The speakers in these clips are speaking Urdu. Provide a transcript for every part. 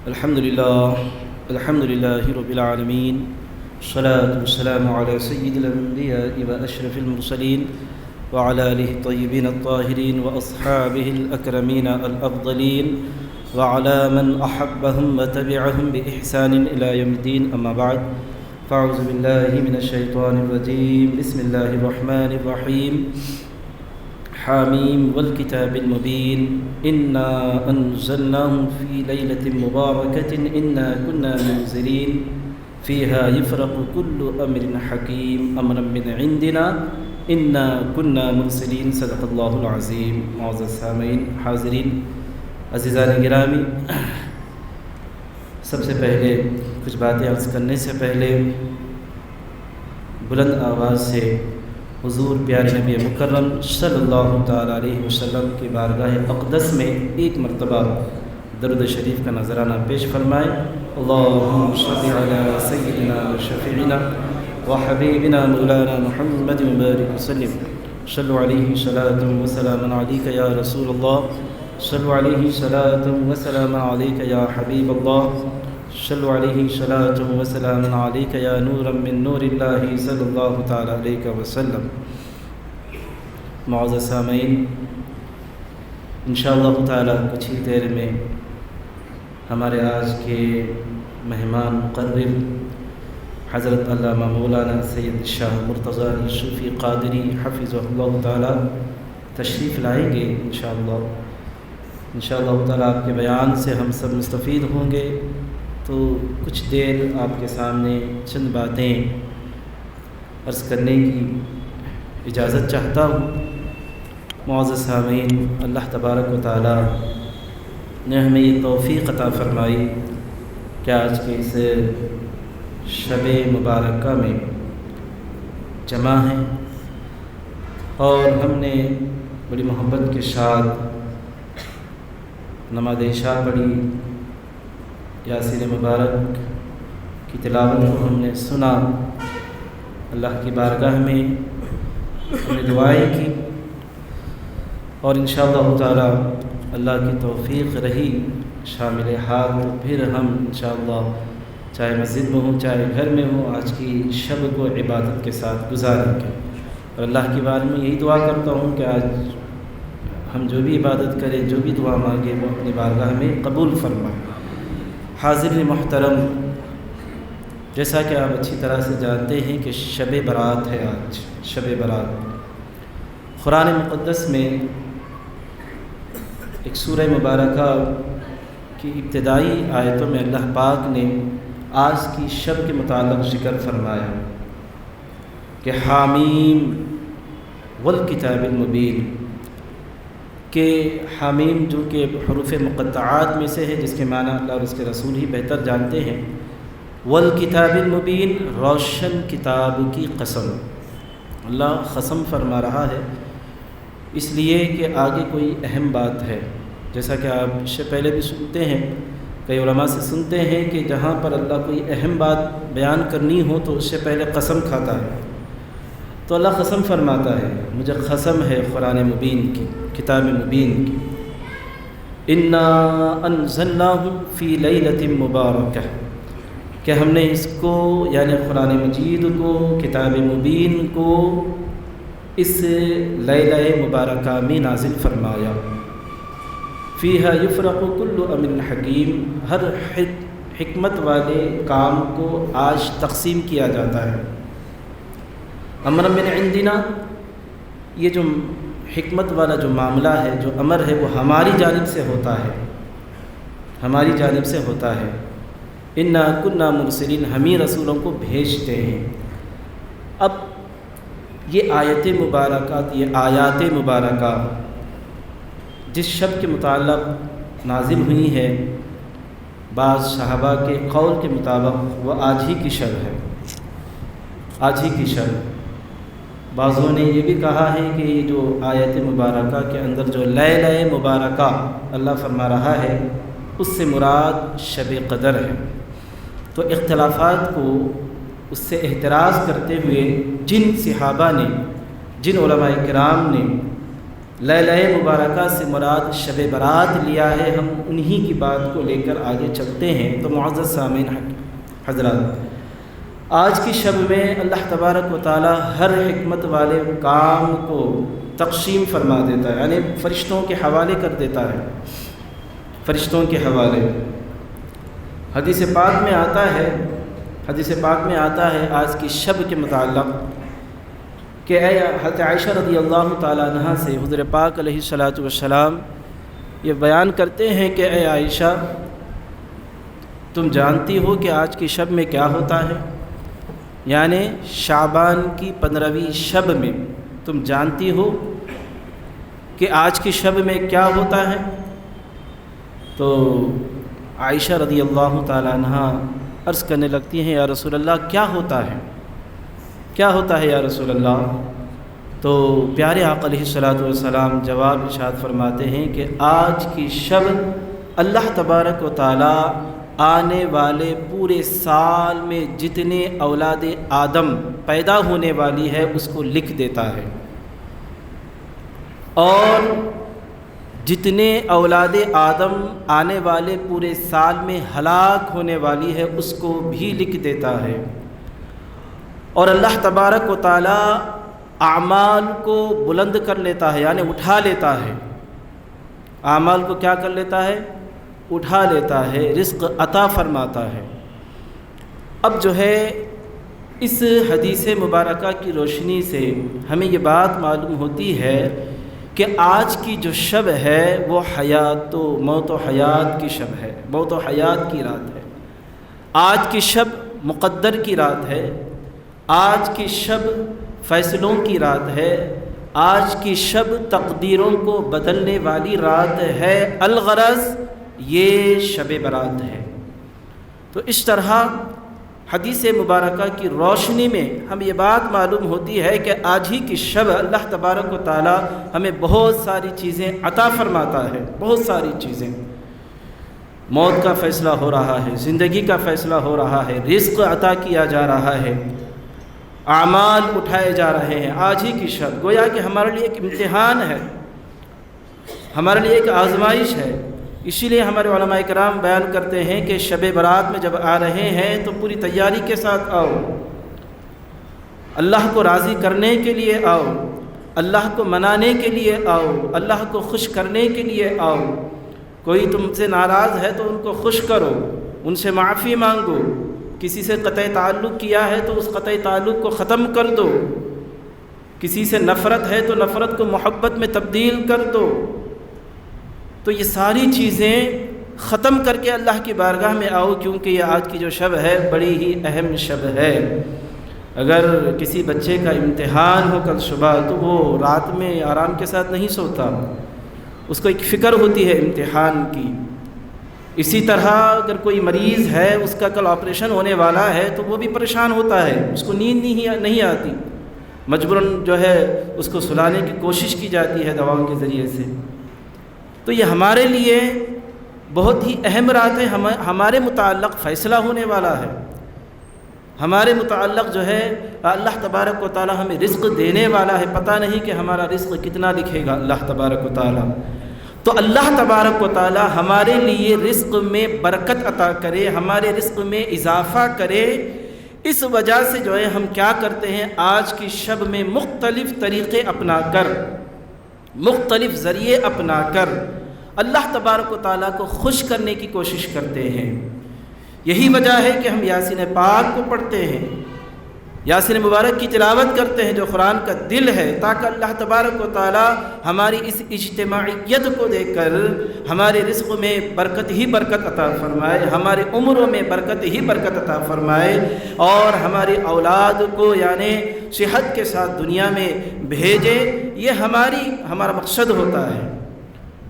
الحمد لله رب العالمين، الصلاة والسلام على سيد الأنبياء وأشرف المرسلين وعلى آله الطيبين الطاهرين وأصحابه الأكرمين الأفضلين وعلى من أحبهم وتبعهم بإحسان إلى يوم الدين. أما بعد، فأعوذ بالله من الشيطان الرجيم. بسم الله الرحمن الرحيم. حامیم والکتاب المبین انا انزلناه فی لیلۃ مبارکۃ انا کنا منذرین فیہا یفرق کل امر حکیم امرا من عندنا انا کنا مرسلین. صدق اللہ العظیم. معزز سامعین، حاضرین، عزیزان گرامی، سب سے پہلے کچھ باتیں عرض کرنے سے پہلے بلند آواز سے حضور پیارے نبی مکرم صلی اللہ تعالیٰ علیہ وسلم کی بارگاہ اقدس میں ایک مرتبہ درود شریف کا نذرانہ پیش فرمائیں. اللہم صلی علی سیدنا و شفیعنا و حبیبنا مولانا محمد مبارک وسلم. صلو علیہ صلاۃ و سلام علیک یا رسول اللہ، صلو علیہ صلاۃ و سلام علیک یا حبیب اللہ، صلو علیہ صلاۃ و سلام علیک یا نورا من نور اللہ صلی اللہ تعالیٰ علیہ وسلم. معزز سامعین، انشاءاللہ تعالیٰ کچھ ہی دیر میں ہمارے آج کے مہمان مقرب حضرت علامہ مولانا سید شاہ مرتضیٰ یوسفی قادری حفظہ اللہ تعالیٰ تشریف لائیں گے. انشاءاللہ تعالیٰ آپ کے بیان سے ہم سب مستفید ہوں گے. تو کچھ دیر آپ کے سامنے چند باتیں عرض کرنے کی اجازت چاہتا ہوں. معزز سامعین، اللہ تبارک و تعالیٰ نے ہمیں یہ توفیق عطا فرمائی کہ آج کے اس شب مبارکہ میں جمع ہیں اور ہم نے بڑی محبت کے ساتھ نماز عشاء پڑھی، یاسین مبارک کی تلاوت کو ہم نے سنا، اللہ کی بارگاہ میں ہم نے دعائیں کی اور انشاءاللہ تعالی اللہ کی توفیق رہی شامل حال تو پھر ہم انشاءاللہ چاہے مسجد میں ہوں چاہے گھر میں ہوں آج کی شب کو عبادت کے ساتھ گزاریں گے. اور اللہ کی بارے میں یہی دعا کرتا ہوں کہ آج ہم جو بھی عبادت کریں، جو بھی دعا مانگیں، وہ اپنی بارگاہ میں قبول فرمائیں. حاضرین محترم، جیسا کہ آپ اچھی طرح سے جانتے ہیں کہ شب برات ہے. آج شب برات قرآن مقدس میں ایک سورہ مبارکہ کی ابتدائی آیتوں میں اللہ پاک نے آج کی شب کے متعلق ذکر فرمایا کہ حامیم والکتاب المبین، کہ حامیم جو کہ حروف مقطعات میں سے ہے جس کے معنی اللہ اور اس کے رسول ہی بہتر جانتے ہیں. والکتاب المبین، روشن کتاب کی قسم. اللہ قسم فرما رہا ہے اس لیے کہ آگے کوئی اہم بات ہے. جیسا کہ آپ اس سے پہلے بھی سنتے ہیں، کئی علماء سے سنتے ہیں کہ جہاں پر اللہ کوئی اہم بات بیان کرنی ہو تو اس سے پہلے قسم کھاتا ہے. تو اللہ قسم فرماتا ہے، مجھے قسم ہے قرآن مبین کی، کتاب مبین کی. انا انزلناہ فی لیلۃ مبارکہ، کہ ہم نے اس کو یعنی قرآن مجید کو، کتاب مبین کو اس لیلہ مبارکہ میں نازل فرمایا. فیہا یفرق کل امر حکیم، ہر حکمت والے کام کو آج تقسیم کیا جاتا ہے. امر من عندنا، یہ جو حکمت والا جو معاملہ ہے، جو امر ہے، وہ ہماری جانب سے ہوتا ہے، ہماری جانب سے ہوتا ہے. انا کنا مرسلین، ہم ہی رسولوں کو بھیجتے ہیں. اب یہ آیت مبارکہ جس شب کے متعلق نازل ہوئی ہے، بعض صحابہ کے قول کے مطابق وہ آج ہی کی شب ہے، آج ہی کی شب. بعضوں نے یہ بھی کہا ہے کہ یہ جو آیت مبارکہ کے اندر جو لیلہ مبارکہ اللہ فرما رہا ہے اس سے مراد شب قدر ہے. تو اختلافات کو اس سے احتراز کرتے ہوئے جن صحابہ نے، جن علماء کرام نے لیلہ مبارکہ سے مراد شب برات لیا ہے، ہم انہی کی بات کو لے کر آگے چلتے ہیں۔ تو معزز سامعین حضرات، آج کی شب میں اللہ تبارک و تعالی ہر حکمت والے کام کو تقسیم فرما دیتا ہے، یعنی فرشتوں کے حوالے کر دیتا ہے، فرشتوں کے حوالے۔ حدیث پاک میں آتا ہے آج کی شب کے متعلق کہ اے حضرت عائشہ رضی اللہ تعالیٰ عنہ سے حضور پاک علیہ الصلاۃ والسلام یہ بیان کرتے ہیں کہ اے عائشہ، تم جانتی ہو کہ آج کی شب میں کیا ہوتا ہے؟ یعنی شعبان کی 15ویں شب میں تم جانتی ہو کہ آج کی شب میں کیا ہوتا ہے؟ تو عائشہ رضی اللہ تعالیٰ عنہ عرض کرنے لگتی ہیں، یا رسول اللہ کیا ہوتا ہے؟ کیا ہوتا ہے یا رسول اللہ؟ تو پیارے آقا علیہ الصلاۃ والسلام جواب ارشاد فرماتے ہیں کہ آج کی شب اللہ تبارک و تعالی آنے والے پورے سال میں جتنے اولاد آدم پیدا ہونے والی ہے اس کو لکھ دیتا ہے، اور جتنے اولاد آدم آنے والے پورے سال میں ہلاک ہونے والی ہے اس کو بھی لکھ دیتا ہے، اور اللہ تبارک و تعالی اعمال کو بلند کر لیتا ہے، یعنی اٹھا لیتا ہے، اعمال کو کیا کر لیتا ہے؟ اٹھا لیتا ہے، رزق عطا فرماتا ہے۔ اب جو ہے اس حدیث مبارکہ کی روشنی سے ہمیں یہ بات معلوم ہوتی ہے کہ آج کی جو شب ہے وہ موت و حیات کی شب ہے، موت و حیات کی رات ہے۔ آج کی شب مقدر کی رات ہے، آج کی شب فیصلوں کی رات ہے، آج کی شب تقدیروں کو بدلنے والی رات ہے، الغرض یہ شب برات ہے۔ تو اس طرح حدیث مبارکہ کی روشنی میں ہم یہ بات معلوم ہوتی ہے کہ آج ہی کی شب اللہ تبارک و تعالی ہمیں بہت ساری چیزیں عطا فرماتا ہے، بہت ساری چیزیں۔ موت کا فیصلہ ہو رہا ہے، زندگی کا فیصلہ ہو رہا ہے، رزق عطا کیا جا رہا ہے، اعمال اٹھائے جا رہے ہیں۔ آج ہی کی شب گویا کہ ہمارے لیے ایک امتحان ہے، ہمارے لیے ایک آزمائش ہے۔ اسی لیے ہمارے علماء کرام بیان کرتے ہیں کہ شب برات میں جب آ رہے ہیں تو پوری تیاری کے ساتھ آؤ، اللہ کو راضی کرنے کے لیے آؤ، اللہ کو منانے کے لیے آؤ، اللہ کو خوش کرنے کے لیے آؤ۔ کوئی تم سے ناراض ہے تو ان کو خوش کرو، ان سے معافی مانگو، کسی سے قطع تعلق کیا ہے تو اس قطع تعلق کو ختم کر دو، کسی سے نفرت ہے تو نفرت کو محبت میں تبدیل کر دو۔ تو یہ ساری چیزیں ختم کر کے اللہ کی بارگاہ میں آؤ، کیونکہ یہ آج کی جو شب ہے بڑی ہی اہم شب ہے۔ اگر کسی بچے کا امتحان ہو کل صبح تو وہ رات میں آرام کے ساتھ نہیں سوتا، اس کو ایک فکر ہوتی ہے امتحان کی۔ اسی طرح اگر کوئی مریض ہے، اس کا کل آپریشن ہونے والا ہے تو وہ بھی پریشان ہوتا ہے، اس کو نیند نہیں آتی، مجبوراً جو ہے اس کو سلانے کی کوشش کی جاتی ہے دواؤں کے ذریعے سے۔ تو یہ ہمارے لیے بہت ہی اہم رات ہے، ہمارے متعلق فیصلہ ہونے والا ہے، ہمارے متعلق جو ہے اللہ تبارک و تعالی ہمیں رزق دینے والا ہے۔ پتہ نہیں کہ ہمارا رزق کتنا لکھے گا اللہ تبارک و تعالی۔ تو اللہ تبارک و تعالی ہمارے لیے رزق میں برکت عطا کرے، ہمارے رزق میں اضافہ کرے۔ اس وجہ سے جو ہے ہم کیا کرتے ہیں، آج کی شب میں مختلف طریقے اپنا کر، مختلف ذریعے اپنا کر اللہ تبارک و تعالیٰ کو خوش کرنے کی کوشش کرتے ہیں۔ یہی وجہ ہے کہ ہم یاسین پاک کو پڑھتے ہیں، یاسین مبارک کی تلاوت کرتے ہیں جو قرآن کا دل ہے، تاکہ اللہ تبارک و تعالیٰ ہماری اس اجتماعیت کو دیکھ کر ہمارے رزق میں برکت ہی برکت عطا فرمائے، ہمارے عمروں میں برکت ہی برکت عطا فرمائے، اور ہماری اولاد کو یعنی صحت کے ساتھ دنیا میں بھیجے۔ یہ ہمارا مقصد ہوتا ہے۔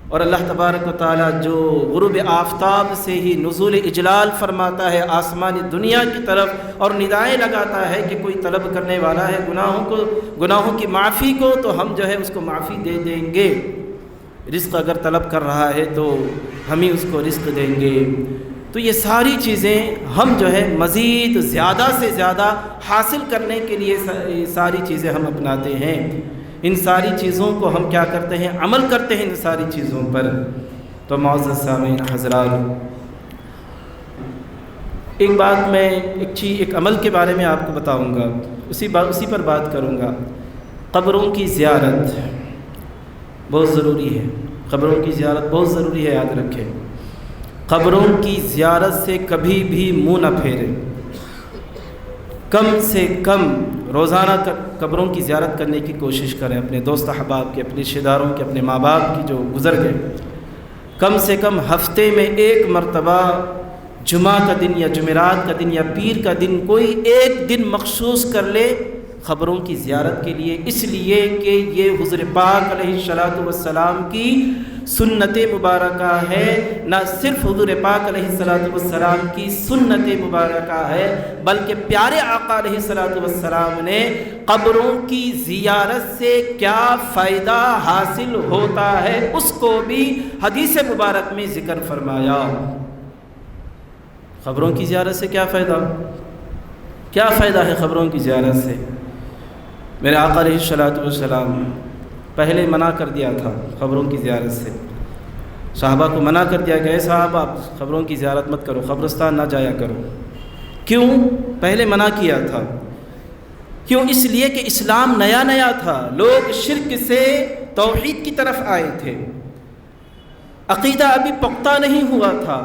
اور اللہ تبارک و تعالیٰ جو غروب آفتاب سے ہی نزول اجلال فرماتا ہے آسمانی دنیا کی طرف، اور ندائیں لگاتا ہے کہ کوئی طلب کرنے والا ہے گناہوں کی معافی کو، تو ہم جو ہے اس کو معافی دے دیں گے۔ رزق اگر طلب کر رہا ہے تو ہم ہی اس کو رزق دیں گے۔ تو یہ ساری چیزیں ہم جو ہے مزید زیادہ سے زیادہ حاصل کرنے کے لیے ساری چیزیں ہم اپناتے ہیں۔ ان ساری چیزوں کو ہم کیا کرتے ہیں؟ عمل کرتے ہیں ان ساری چیزوں پر۔ تو معزز سامعین حضرات، ایک بات میں ایک عمل کے بارے میں آپ کو بتاؤں گا، اسی پر بات کروں گا۔ قبروں کی زیارت بہت ضروری ہے، قبروں کی زیارت بہت ضروری ہے، یاد رکھیں۔ قبروں کی زیارت سے کبھی بھی منہ نہ پھیرے، کم سے کم روزانہ قبروں کی زیارت کرنے کی کوشش کریں، اپنے دوست احباب کے، اپنے رشتہ داروں کے، اپنے ماں باپ کی جو گزر گئے۔ کم سے کم ہفتے میں ایک مرتبہ جمعہ کا دن یا جمعرات کا دن یا پیر کا دن کوئی ایک دن مخصوص کر لے خبروں کی زیارت کے لیے، اس لیے کہ یہ حضور پاک علیہ الصلوۃ والسلام کی سنت مبارکہ ہے۔ نہ صرف حضور پاک علیہ الصلوۃ والسلام کی سنت مبارکہ ہے، بلکہ پیارے آقا علیہ الصلوۃ والسلام نے قبروں کی زیارت سے کیا فائدہ حاصل ہوتا ہے اس کو بھی حدیث مبارک میں ذکر فرمایا۔ خبروں کی زیارت سے کیا فائدہ ہے خبروں کی زیارت سے؟ میرے آقا علیہ الصلوۃ والسلام پہلے منع کر دیا تھا خبروں کی زیارت سے، صحابہ کو منع کر دیا کہ اے صحابہ آپ خبروں کی زیارت مت کرو، قبرستان نہ جایا کرو۔ کیوں پہلے منع کیا تھا؟ کیوں؟ اس لیے کہ اسلام نیا تھا، لوگ شرک سے توحید کی طرف آئے تھے، عقیدہ ابھی پختہ نہیں ہوا تھا،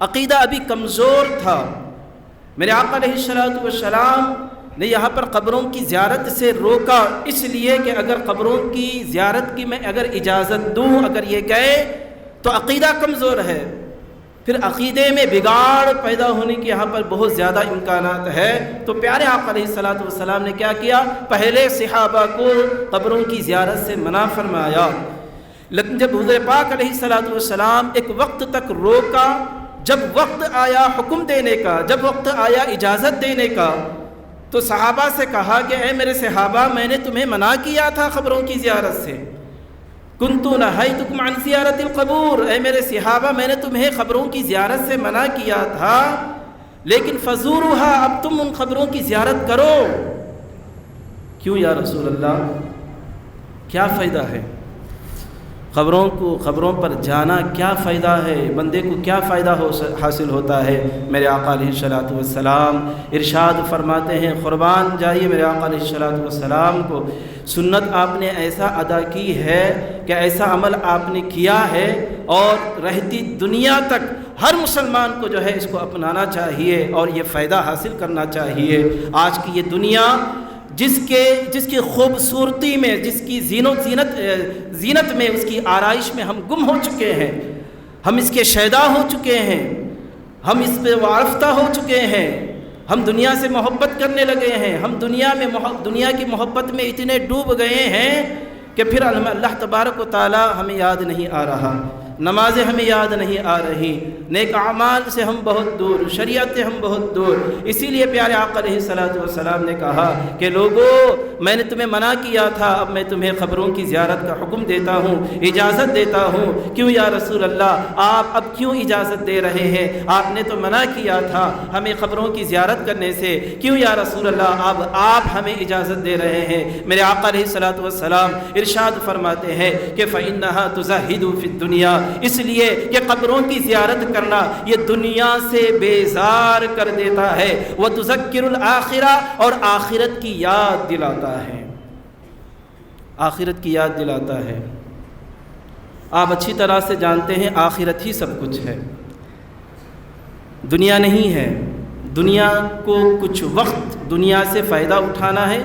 عقیدہ ابھی کمزور تھا۔ میرے آقا علیہ الصلوۃ والسلام نے یہاں پر قبروں کی زیارت سے روکا، اس لیے کہ اگر قبروں کی زیارت کی میں اگر اجازت دوں، اگر یہ گئے تو عقیدہ کمزور ہے، پھر عقیدے میں بگاڑ پیدا ہونے کی یہاں پر بہت زیادہ امکانات ہے۔ تو پیارے آقا علیہ الصلوۃ والسلام نے کیا کیا؟ پہلے صحابہ کو قبروں کی زیارت سے منع فرمایا، لیکن جب حضور پاک علیہ الصلوۃ والسلام ایک وقت تک روکا، جب وقت آیا حکم دینے کا، جب وقت آیا اجازت دینے کا، تو صحابہ سے کہا کہ اے میرے صحابہ، میں نے تمہیں منع کیا تھا خبروں کی زیارت سے، کنت نہیتکم عن زیارت القبور، اے میرے صحابہ میں نے تمہیں خبروں کی زیارت سے منع کیا تھا، لیکن فزوروہا، اب تم ان خبروں کی زیارت کرو۔ کیوں یا رسول اللہ؟ کیا فائدہ ہے خبروں پر جانا؟ کیا فائدہ ہے؟ بندے کو کیا فائدہ حاصل ہوتا ہے؟ میرے آقا علیہ الصلوۃ والسلام ارشاد فرماتے ہیں، قربان جائیے میرے آقا علیہ الصلوۃ والسلام کو، سنت آپ نے ایسا ادا کی ہے کہ ایسا عمل آپ نے کیا ہے، اور رہتی دنیا تک ہر مسلمان کو جو ہے اس کو اپنانا چاہیے اور یہ فائدہ حاصل کرنا چاہیے۔ آج کی یہ دنیا جس کی خوبصورتی میں، جس کی زینت میں، اس کی آرائش میں ہم گم ہو چکے ہیں، ہم اس کے شیدا ہو چکے ہیں، ہم اس پہ وارفتہ ہو چکے ہیں، ہم دنیا سے محبت کرنے لگے ہیں، ہم دنیا کی محبت میں اتنے ڈوب گئے ہیں کہ پھر اللہ تبارک و تعالی ہمیں یاد نہیں آ رہا، نمازیں ہمیں یاد نہیں آ رہی، نیک اعمال سے ہم بہت دور، شریعت سے ہم بہت دور۔ اسی لیے پیارے آقا علیہ الصلوۃ والسلام نے کہا کہ لوگو، میں نے تمہیں منع کیا تھا، اب میں تمہیں خبروں کی زیارت کا حکم دیتا ہوں، اجازت دیتا ہوں۔ کیوں یا رسول اللہ؟ آپ اب کیوں اجازت دے رہے ہیں؟ آپ نے تو منع کیا تھا ہمیں خبروں کی زیارت کرنے سے، کیوں یا رسول اللہ اب آپ ہمیں اجازت دے رہے ہیں؟ میرے آقا علیہ الصلوۃ والسلام ارشاد فرماتے ہیں کہ فإنها تزهد فی الدنیا، اس لیے کہ قبروں کی زیارت کرنا یہ دنیا سے بیزار کر دیتا ہے، وتذکر الآخرہ، اور آخرت کی یاد دلاتا ہے، آخرت کی یاد دلاتا ہے۔ آپ اچھی طرح سے جانتے ہیں آخرت ہی سب کچھ ہے، دنیا نہیں ہے۔ دنیا کو کچھ وقت دنیا سے فائدہ اٹھانا ہے،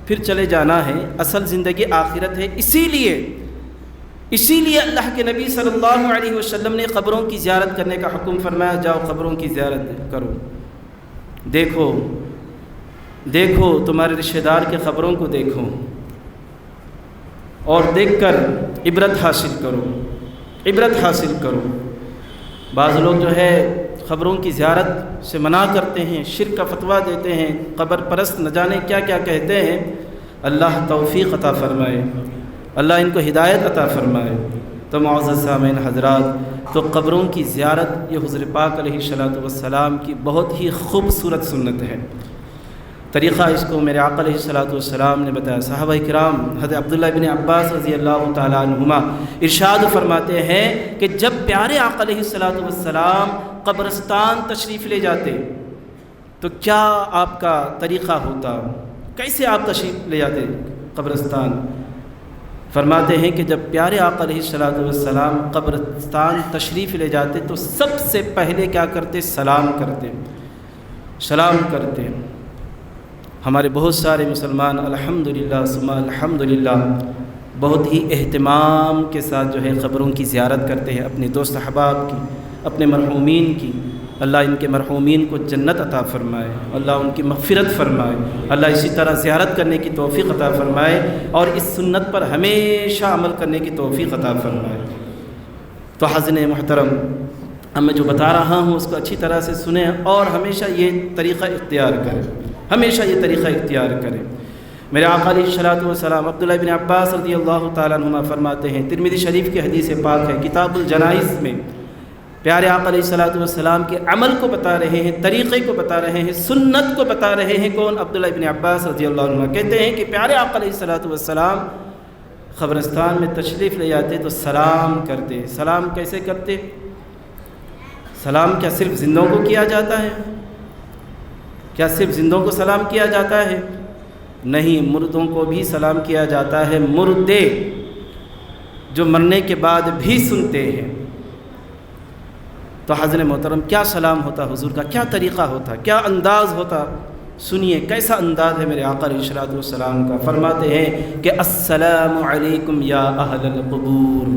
پھر چلے جانا ہے، اصل زندگی آخرت ہے۔ اسی لیے اللہ کے نبی صلی اللہ علیہ وسلم نے قبروں کی زیارت کرنے کا حکم فرمایا، جاؤ قبروں کی زیارت کرو، دیکھو تمہارے رشتہ دار کے قبروں کو دیکھو، اور دیکھ کر عبرت حاصل کرو۔ بعض لوگ جو ہے قبروں کی زیارت سے منع کرتے ہیں، شرک کا فتویٰ دیتے ہیں، قبر پرست نہ جانے کیا کیا کہتے ہیں۔ اللہ توفیق عطا فرمائے، اللہ ان کو ہدایت عطا فرمائے۔ تو معزز سامعین حضرات، تو قبروں کی زیارت یہ حضور پاک علیہ الصلوۃ والسلام کی بہت ہی خوبصورت سنت ہے۔ طریقہ اس کو میرے آقا علیہ الصلوۃ والسلام نے بتایا۔ صحابہ کرام حضرت عبداللہ بن عباس رضی اللہ تعالیٰ عنہما ارشاد فرماتے ہیں کہ جب پیارے آقا علیہ الصلوۃ والسلام قبرستان تشریف لے جاتے تو کیا آپ کا طریقہ ہوتا، کیسے آپ تشریف لے جاتے قبرستان؟ فرماتے ہیں کہ جب پیارے آقا علیہ الصلوۃ والسلام قبرستان تشریف لے جاتے تو سب سے پہلے کیا کرتے؟ سلام کرتے۔ ہمارے بہت سارے مسلمان الحمدللہ ثم الحمدللہ بہت ہی اہتمام کے ساتھ جو ہے قبروں کی زیارت کرتے ہیں، اپنے دوست احباب کی، اپنے مرحومین کی۔ اللہ ان کے مرحومین کو جنت عطا فرمائے، اللہ ان کی مغفرت فرمائے، اللہ اسی طرح زیارت کرنے کی توفیق عطا فرمائے اور اس سنت پر ہمیشہ عمل کرنے کی توفیق عطا فرمائے۔ تو حاضرین محترم، اب میں جو بتا رہا ہوں اس کو اچھی طرح سے سنیں اور ہمیشہ یہ طریقہ اختیار کریں، میرے آقا علیہ الصلوۃ والسلام عبداللہ بن عباس رضی اللہ تعالیٰ عنہما فرماتے ہیں، ترمذی شریف کی حدیث پاک ہے، کتاب الجنائز میں پیارے آقا علیہ الصلوۃ والسلام کے عمل کو بتا رہے ہیں، طریقے کو بتا رہے ہیں، سنت کو بتا رہے ہیں۔ کون؟ عبداللہ بن عباس رضی اللہ عنہ کہتے ہیں کہ پیارے آقا علیہ الصلوۃ والسلام قبرستان میں تشریف لے جاتے تو سلام کرتے۔ سلام کیسے کرتے؟ سلام کیا صرف زندوں کو کیا جاتا ہے؟ کیا صرف زندوں کو سلام کیا جاتا ہے؟ نہیں، مردوں کو بھی سلام کیا جاتا ہے، مردے جو مرنے کے بعد بھی سنتے ہیں۔ تو حضرت محترم، کیا سلام ہوتا حضور کا، کیا طریقہ ہوتا، کیا انداز ہوتا؟ سنیے کیسا انداز ہے میرے آقا علیہ الصلوۃ والسلام کا۔ فرماتے ہیں کہ السلام علیکم یا اہل القبور،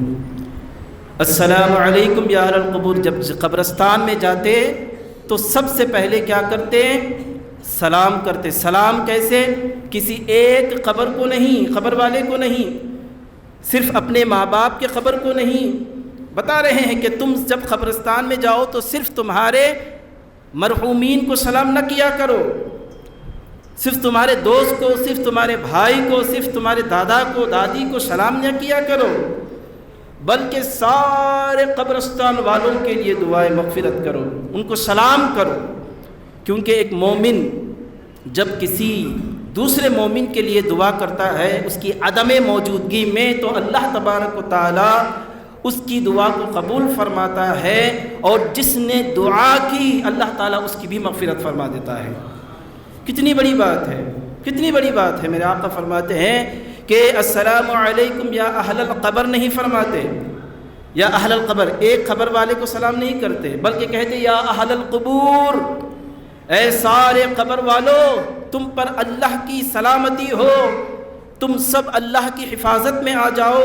السلام علیکم یا اہل القبور۔ جب قبرستان میں جاتے تو سب سے پہلے کیا کرتے؟ سلام کرتے۔ سلام کیسے؟ کسی ایک قبر کو نہیں، قبر والے کو نہیں، صرف اپنے ماں باپ کے قبر کو نہیں، بتا رہے ہیں کہ تم جب قبرستان میں جاؤ تو صرف تمہارے مرحومین کو سلام نہ کیا کرو، صرف تمہارے دوست کو، صرف تمہارے بھائی کو، صرف تمہارے دادا کو، دادی کو سلام نہ کیا کرو، بلکہ سارے قبرستان والوں کے لیے دعائے مغفرت کرو، ان کو سلام کرو۔ کیونکہ ایک مومن جب کسی دوسرے مومن کے لیے دعا کرتا ہے اس کی عدم موجودگی میں، تو اللہ تبارک و تعالی اس کی دعا کو قبول فرماتا ہے، اور جس نے دعا کی اللہ تعالیٰ اس کی بھی مغفرت فرما دیتا ہے۔ کتنی بڑی بات ہے، کتنی بڑی بات ہے۔ میرے آقا فرماتے ہیں کہ السلام علیکم یا اہل القبر نہیں فرماتے، یا اہل القبر ایک قبر والے کو سلام نہیں کرتے، بلکہ کہتے یا اہل القبور، اے سارے قبر والو، تم پر اللہ کی سلامتی ہو، تم سب اللہ کی حفاظت میں آ جاؤ،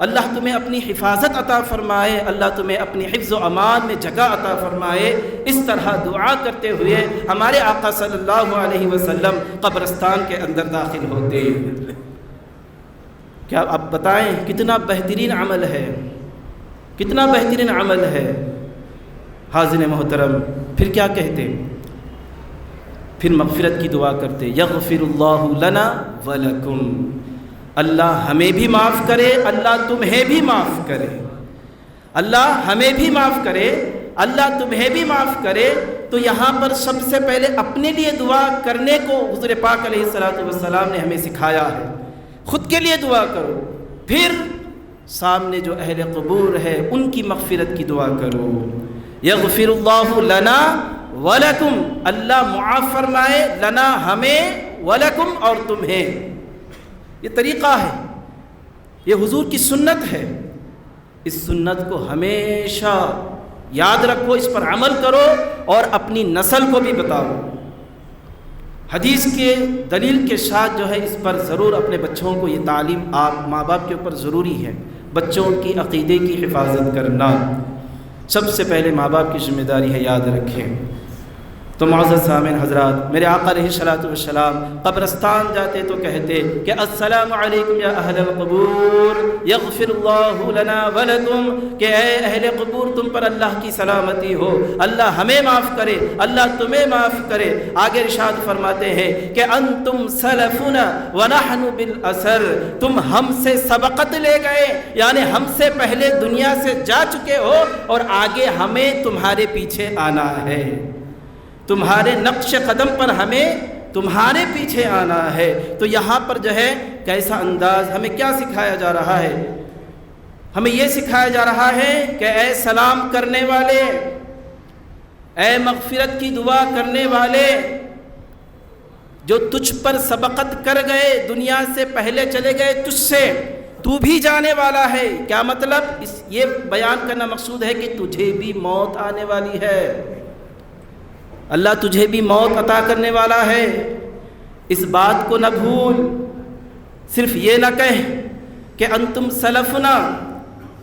اللہ تمہیں اپنی حفاظت عطا فرمائے، اللہ تمہیں اپنی حفظ و امان میں جگہ عطا فرمائے۔ اس طرح دعا کرتے ہوئے ہمارے آقا صلی اللہ علیہ وسلم قبرستان کے اندر داخل ہوتے۔ کیا آپ بتائیں کتنا بہترین عمل ہے، کتنا بہترین عمل ہے۔ حاضرین محترم، پھر کیا کہتے؟ پھر مغفرت کی دعا کرتے، یغفر اللہ لنا ولکم، اللہ ہمیں بھی معاف کرے، اللہ تمہیں بھی معاف کرے، اللہ ہمیں بھی معاف کرے، اللہ تمہیں بھی معاف کرے۔ تو یہاں پر سب سے پہلے اپنے لیے دعا کرنے کو حضور پاک علیہ الصلوۃ والسلام نے ہمیں سکھایا ہے، خود کے لیے دعا کرو، پھر سامنے جو اہل قبور ہے ان کی مغفرت کی دعا کرو۔ یغفر اللہ لنا ولکم، اللہ معاف فرمائے، لنا ہمیں، ولکم اور تمہیں۔ یہ طریقہ ہے، یہ حضور کی سنت ہے، اس سنت کو ہمیشہ یاد رکھو، اس پر عمل کرو اور اپنی نسل کو بھی بتاؤ۔ حدیث کے دلیل کے ساتھ جو ہے اس پر ضرور اپنے بچوں کو یہ تعلیم آپ ماں باپ کے اوپر ضروری ہے، بچوں کی عقیدے کی حفاظت کرنا سب سے پہلے ماں باپ کی ذمہ داری ہے، یاد رکھیں۔ تو معزز سامعین حضرات، میرے آقا علیہ الصلوۃ والسلام قبرستان جاتے تو کہتے کہ السلام علیکم یا اہل القبور یغفر اللہ لنا ولکم، کہ اے اہل قبور تم پر اللہ کی سلامتی ہو، اللہ ہمیں معاف کرے، اللہ تمہیں معاف کرے۔ آگے ارشاد فرماتے ہیں کہ انتم سلفنا ونحن بالاثر، تم ہم سے سبقت لے گئے، یعنی ہم سے پہلے دنیا سے جا چکے ہو اور آگے ہمیں تمہارے پیچھے آنا ہے، تمہارے نقش قدم پر ہمیں تمہارے پیچھے آنا ہے۔ تو یہاں پر جو ہے کیسا انداز، ہمیں کیا سکھایا جا رہا ہے؟ ہمیں یہ سکھایا جا رہا ہے کہ اے سلام کرنے والے، اے مغفرت کی دعا کرنے والے، جو تجھ پر سبقت کر گئے، دنیا سے پہلے چلے گئے تجھ سے، تو بھی جانے والا ہے۔ کیا مطلب؟ یہ بیان کرنا مقصود ہے کہ تجھے بھی موت آنے والی ہے، اللہ تجھے بھی موت عطا کرنے والا ہے۔ اس بات کو نہ بھول، صرف یہ نہ کہہ کہ انتم سلفنا،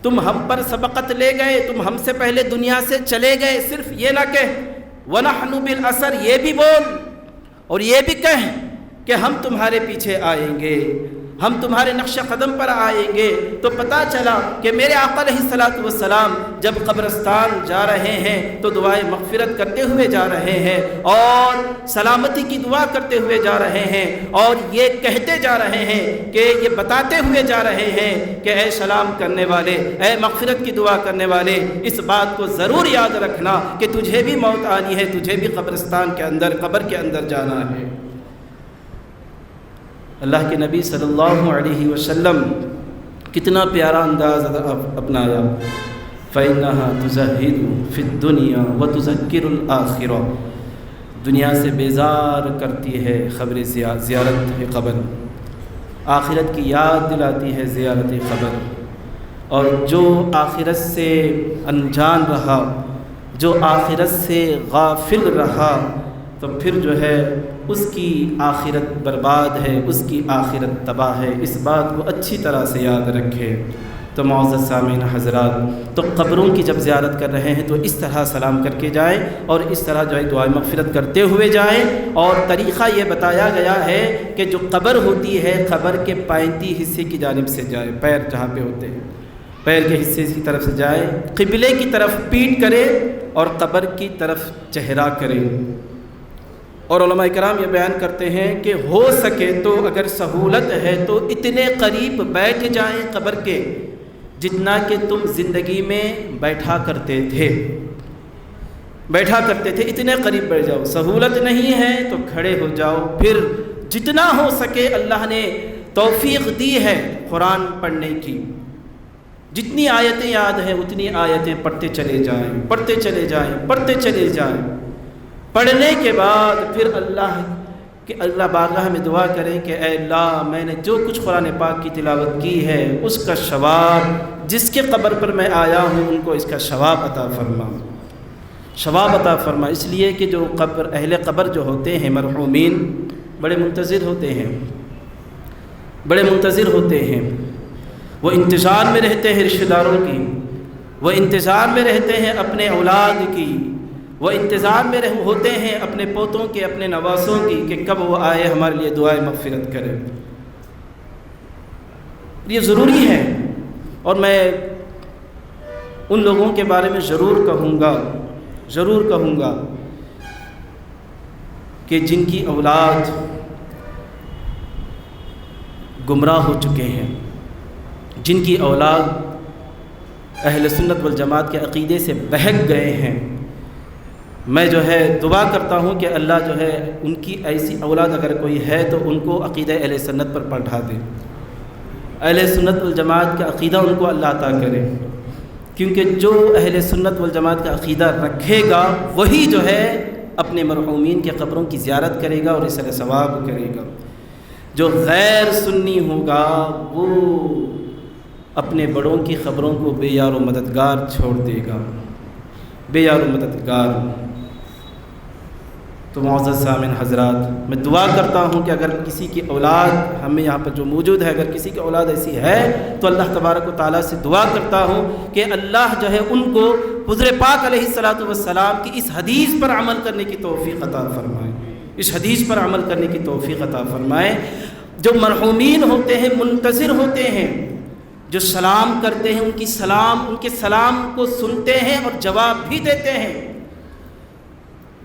تم ہم پر سبقت لے گئے، تم ہم سے پہلے دنیا سے چلے گئے، صرف یہ نہ کہہ وَنَحْنُ بِالْأَثَرِ، یہ بھی بول اور یہ بھی کہہ کہ ہم تمہارے پیچھے آئیں گے، ہم تمہارے نقش قدم پر آئیں گے۔ تو پتہ چلا کہ میرے آقا علیہ الصلوۃ والسلام جب قبرستان جا رہے ہیں تو دعائے مغفرت کرتے ہوئے جا رہے ہیں اور سلامتی کی دعا کرتے ہوئے جا رہے ہیں، اور یہ کہتے جا رہے ہیں کہ یہ بتاتے ہوئے جا رہے ہیں کہ اے سلام کرنے والے، اے مغفرت کی دعا کرنے والے، اس بات کو ضرور یاد رکھنا کہ تجھے بھی موت آنی ہے، تجھے بھی قبرستان کے اندر، قبر کے اندر جانا ہے۔ اللہ کے نبی صلی اللہ علیہ وسلم کتنا پیارا انداز اپنایا، فَإِنَّهَا تُزَهِّدُ فِي الدُّنْيَا وَتُذَكِّرُ الْآخِرَةَ، دنیا سے بیزار کرتی ہے خبر زیارت قبر، آخرت کی یاد دلاتی ہے زیارت قبر۔ اور جو آخرت سے انجان رہا، جو آخرت سے غافل رہا، تو پھر جو ہے اس کی آخرت برباد ہے، اس کی آخرت تباہ ہے۔ اس بات کو اچھی طرح سے یاد رکھے۔ تو معزز سامعین حضرات، تو قبروں کی جب زیارت کر رہے ہیں تو اس طرح سلام کر کے جائیں اور اس طرح جو ہے دعائے مغفرت کرتے ہوئے جائیں۔ اور طریقہ یہ بتایا گیا ہے کہ جو قبر ہوتی ہے، قبر کے پائنتی حصے کی جانب سے جائے، پیر جہاں پہ ہوتے ہیں پیر کے حصے کی طرف سے جائے، قبلے کی طرف پیٹ کرے اور قبر کی طرف چہرہ کرے۔ اور علماء کرام یہ بیان کرتے ہیں کہ ہو سکے تو اگر سہولت ہے تو اتنے قریب بیٹھ جائیں قبر کے جتنا کہ تم زندگی میں بیٹھا کرتے تھے، اتنے قریب بیٹھ جاؤ۔ سہولت نہیں ہے تو کھڑے ہو جاؤ۔ پھر جتنا ہو سکے اللہ نے توفیق دی ہے قرآن پڑھنے کی، جتنی آیتیں یاد ہیں اتنی آیتیں پڑھتے چلے جائیں۔ پڑھنے کے بعد پھر اللہ بارگاہ میں دعا کریں کہ اے اللہ، میں نے جو کچھ قرآن پاک کی تلاوت کی ہے اس کا ثواب، جس کے قبر پر میں آیا ہوں ان کو اس کا ثواب عطا فرما۔ اس لیے کہ جو اہل قبر جو ہوتے ہیں مرحومین، بڑے منتظر ہوتے ہیں، وہ انتظار میں رہتے ہیں رشتہ داروں کی، وہ انتظار میں رہتے ہیں اپنے اولاد کی، وہ انتظار میں ہوتے ہیں اپنے پوتوں کے، اپنے نواسوں کی کہ کب وہ آئے ہمارے لیے دعائے مغفرت کرے۔ یہ ضروری ہے، اور میں ان لوگوں کے بارے میں ضرور کہوں گا کہ جن کی اولاد گمراہ ہو چکے ہیں، جن کی اولاد اہل سنت والجماعت کے عقیدے سے بہک گئے ہیں، میں جو ہے دعا کرتا ہوں کہ اللہ جو ہے ان کی ایسی اولاد اگر کوئی ہے تو ان کو عقیدہ اہل سنت پر پڑھا دے، اہل سنت والجماعت کا عقیدہ ان کو اللہ عطا کرے، کیونکہ جو اہل سنت والجماعت کا عقیدہ رکھے گا وہی جو ہے اپنے مرحومین کے قبروں کی زیارت کرے گا اور اس طرح ثواب کرے گا۔ جو غیر سنی ہوگا وہ اپنے بڑوں کی قبروں کو بے یار و مددگار چھوڑ دے گا، بے یار و مددگار۔ تو معزز سامعین حضرات، میں دعا کرتا ہوں کہ اگر کسی کی اولاد ہمیں یہاں پر جو موجود ہے، اگر کسی کی اولاد ایسی ہے تو اللہ تبارک و تعالیٰ سے دعا کرتا ہوں کہ اللہ جو ہے ان کو حضور پاک علیہ الصلوۃ والسلام کی اس حدیث پر عمل کرنے کی توفیق عطا فرمائے، جو مرحومین ہوتے ہیں، منتظر ہوتے ہیں، جو سلام کرتے ہیں، ان کے سلام کو سنتے ہیں اور جواب بھی دیتے ہیں،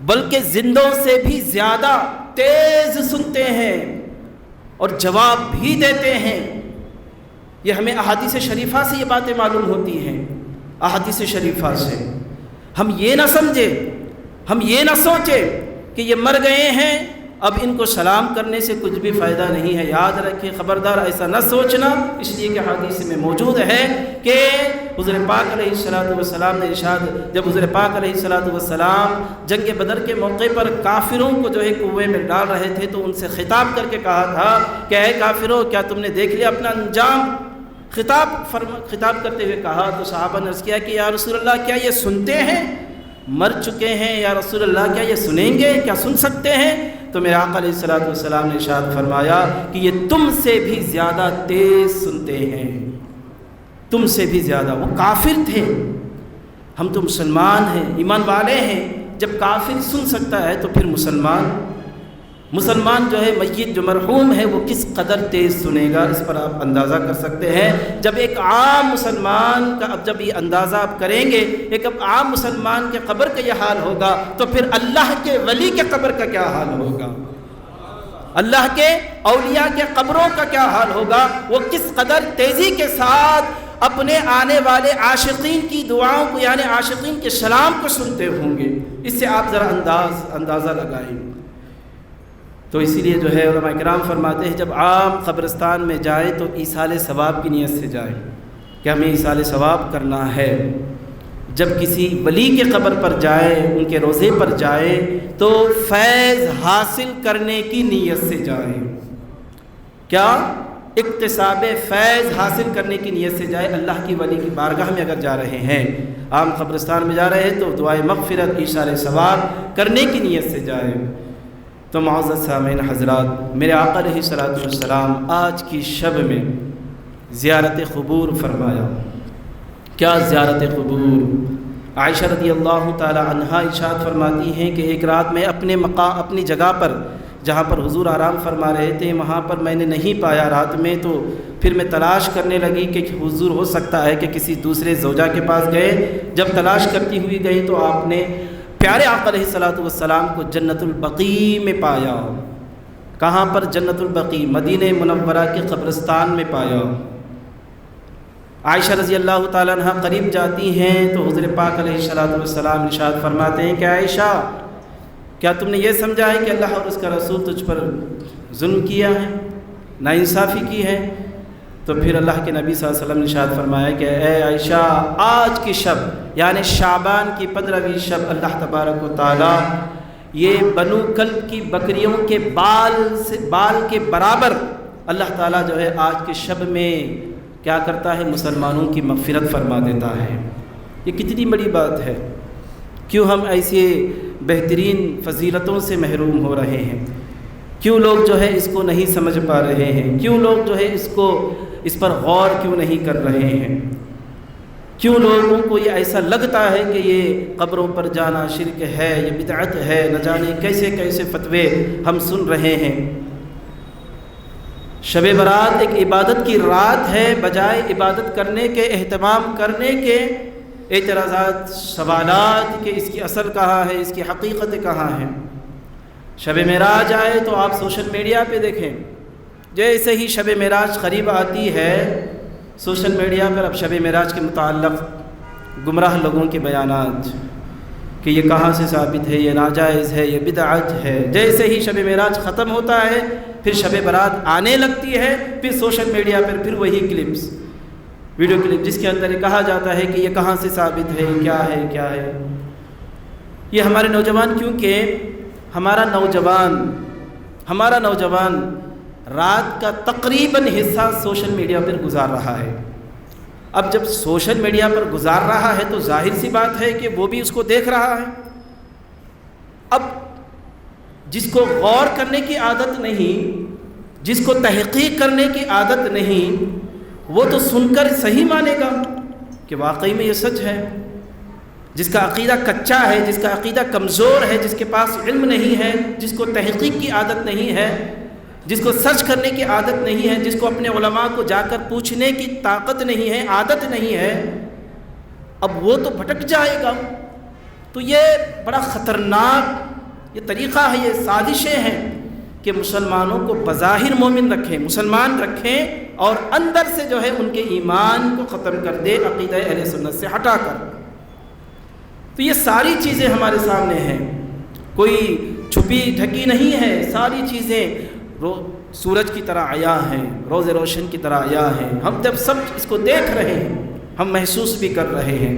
بلکہ زندوں سے بھی زیادہ تیز سنتے ہیں اور جواب بھی دیتے ہیں۔ یہ ہمیں احادیث شریفہ سے یہ باتیں معلوم ہوتی ہیں، احادیث شریفہ سے۔ ہم یہ نہ سمجھے، ہم یہ نہ سوچے کہ یہ مر گئے ہیں اب ان کو سلام کرنے سے کچھ بھی فائدہ نہیں ہے. یاد رکھیں، خبردار ایسا نہ سوچنا، اس لیے کہ حدیث میں موجود ہے کہ حضور پاک علیہ السلام نے ارشاد، جب حضور پاک علیہ السلام جنگ بدر کے موقع پر کافروں کو جو ہے کنویں میں ڈال رہے تھے تو ان سے خطاب کر کے کہا تھا کہ اے کافروں، کیا تم نے دیکھ لیا اپنا انجام؟ خطاب کرتے ہوئے کہا تو صحابہ نے عرض کیا کہ یا رسول اللہ، کیا یہ سنتے ہیں؟ مر چکے ہیں یا رسول اللہ، کیا یہ سنیں گے؟ کیا سن سکتے ہیں؟ تو میرے آقا علیہ السلام نے ارشاد فرمایا کہ یہ تم سے بھی زیادہ تیز سنتے ہیں، تم سے بھی زیادہ. وہ کافر تھے، ہم تو مسلمان ہیں، ایمان والے ہیں. جب کافر سن سکتا ہے تو پھر مسلمان جو ہے، میت جو مرحوم ہے، وہ کس قدر تیز سنے گا، اس پر آپ اندازہ کر سکتے ہیں. جب ایک عام مسلمان کا، اب جب یہ اندازہ آپ کریں گے، ایک عام مسلمان کے قبر کا یہ حال ہوگا تو پھر اللہ کے ولی کے قبر کا کیا حال ہوگا، اللہ کے اولیاء کے قبروں کا کیا حال ہوگا. وہ کس قدر تیزی کے ساتھ اپنے آنے والے عاشقین کی دعاؤں کو، یعنی عاشقین کے سلام کو سنتے ہوں گے. اس سے آپ ذرا اندازہ لگائیں. تو اسی لیے جو ہے علماء کرام فرماتے ہیں جب عام قبرستان میں جائیں تو ایصال ثواب کی نیت سے جائیں کہ ہمیں ایصال ثواب کرنا ہے. جب کسی ولی کے قبر پر جائیں، ان کے روضے پر جائیں تو فیض حاصل کرنے کی نیت سے جائیں. کیا؟ اکتساب فیض حاصل کرنے کی نیت سے جائے. اللہ کی ولی کی بارگاہ میں اگر جا رہے ہیں، عام قبرستان میں جا رہے ہیں تو دعائے مغفرت، ایصال ثواب کرنے کی نیت سے جائیں. تو معزز سامعین حضرات، میرے آقا علیہ السلام آج کی شب میں زیارت قبور فرمایا. کیا زیارت قبور؟ عائشہ رضی اللہ تعالی عنہا ارشاد فرماتی ہیں کہ ایک رات میں اپنی جگہ پر، جہاں پر حضور آرام فرما رہے تھے، وہاں پر میں نے نہیں پایا رات میں. تو پھر میں تلاش کرنے لگی کہ حضور ہو سکتا ہے کہ کسی دوسرے زوجہ کے پاس گئے. جب تلاش کرتی ہوئی گئی تو آپ نے پیارے آقا علیہ السلام کو جنت البقیع میں پایا. کہاں پر؟ جنت البقیع، مدینہ منورہ کے قبرستان میں پایا. عائشہ رضی اللہ تعالیٰ عنہ قریب جاتی ہیں تو حضور پاک علیہ السلام ارشاد فرماتے ہیں کہ عائشہ، کیا تم نے یہ سمجھا ہے کہ اللہ اور اس کا رسول تجھ پر ظلم کیا ہے، ناانصافی کی ہے؟ تو پھر اللہ کے نبی صلی اللہ علیہ وسلم نے ارشاد فرمایا کہ اے عائشہ، آج کی شب یعنی شعبان کی 15ویں شب اللہ تبارک و تعالی یہ بنو کلب کی بکریوں کے بال کے برابر اللہ تعالیٰ جو ہے آج کی شب میں کیا کرتا ہے؟ مسلمانوں کی مغفرت فرما دیتا ہے. یہ کتنی بڑی بات ہے. کیوں ہم ایسے بہترین فضیلتوں سے محروم ہو رہے ہیں؟ کیوں لوگ جو ہے اس کو نہیں سمجھ پا رہے ہیں؟ کیوں لوگ جو ہے اس پر غور کیوں نہیں کر رہے ہیں؟ کیوں لوگوں کو یہ ایسا لگتا ہے کہ یہ قبروں پر جانا شرک ہے، یہ بدعت ہے، نہ جانے کیسے کیسے فتوے ہم سن رہے ہیں. شب برات ایک عبادت کی رات ہے، بجائے عبادت کرنے کے، اہتمام کرنے کے، اعتراضات، سوالات کہ اس کی اصل کہاں ہے، اس کی حقیقت کہاں ہے. شب معراج آئے تو آپ سوشل میڈیا پہ دیکھیں، جیسے ہی شب معراج قریب آتی ہے سوشل میڈیا پر اب شب معراج کے متعلق گمراہ لوگوں کے بیانات کہ یہ کہاں سے ثابت ہے، یہ ناجائز ہے، یہ بدعت ہے. جیسے ہی شب معراج ختم ہوتا ہے پھر شب برات آنے لگتی ہے، پھر سوشل میڈیا پر پھر وہی کلپس، ویڈیو کلپ جس کے اندر کہا جاتا ہے کہ یہ کہاں سے ثابت ہے، کیا ہے کیا ہے. یہ ہمارے نوجوان، کیونکہ ہمارا نوجوان رات کا تقریباً حصہ سوشل میڈیا پر گزار رہا ہے. اب جب سوشل میڈیا پر گزار رہا ہے تو ظاہر سی بات ہے کہ وہ بھی اس کو دیکھ رہا ہے. اب جس کو غور کرنے کی عادت نہیں، جس کو تحقیق کرنے کی عادت نہیں، وہ تو سن کر صحیح مانے گا کہ واقعی میں یہ سچ ہے. جس کا عقیدہ کچا ہے، جس کا عقیدہ کمزور ہے، جس کے پاس علم نہیں ہے، جس کو تحقیق کی عادت نہیں ہے، جس کو سرچ کرنے کی عادت نہیں ہے، جس کو اپنے علماء کو جا کر پوچھنے کی طاقت نہیں ہے، عادت نہیں ہے، اب وہ تو بھٹک جائے گا. تو یہ بڑا خطرناک یہ طریقہ ہے، یہ سازشیں ہیں کہ مسلمانوں کو بظاہر مومن رکھیں، مسلمان رکھیں، اور اندر سے جو ہے ان کے ایمان کو ختم کر دے عقیدہ اہل سنت سے ہٹا کر. تو یہ ساری چیزیں ہمارے سامنے ہیں. کوئی چھپی ڈھکی نہیں ہے، ساری چیزیں سورج کی طرح عیاں ہیں، روز روشن کی طرح عیاں ہیں، ہم جب سب اس کو دیکھ رہے ہیں، ہم محسوس بھی کر رہے ہیں۔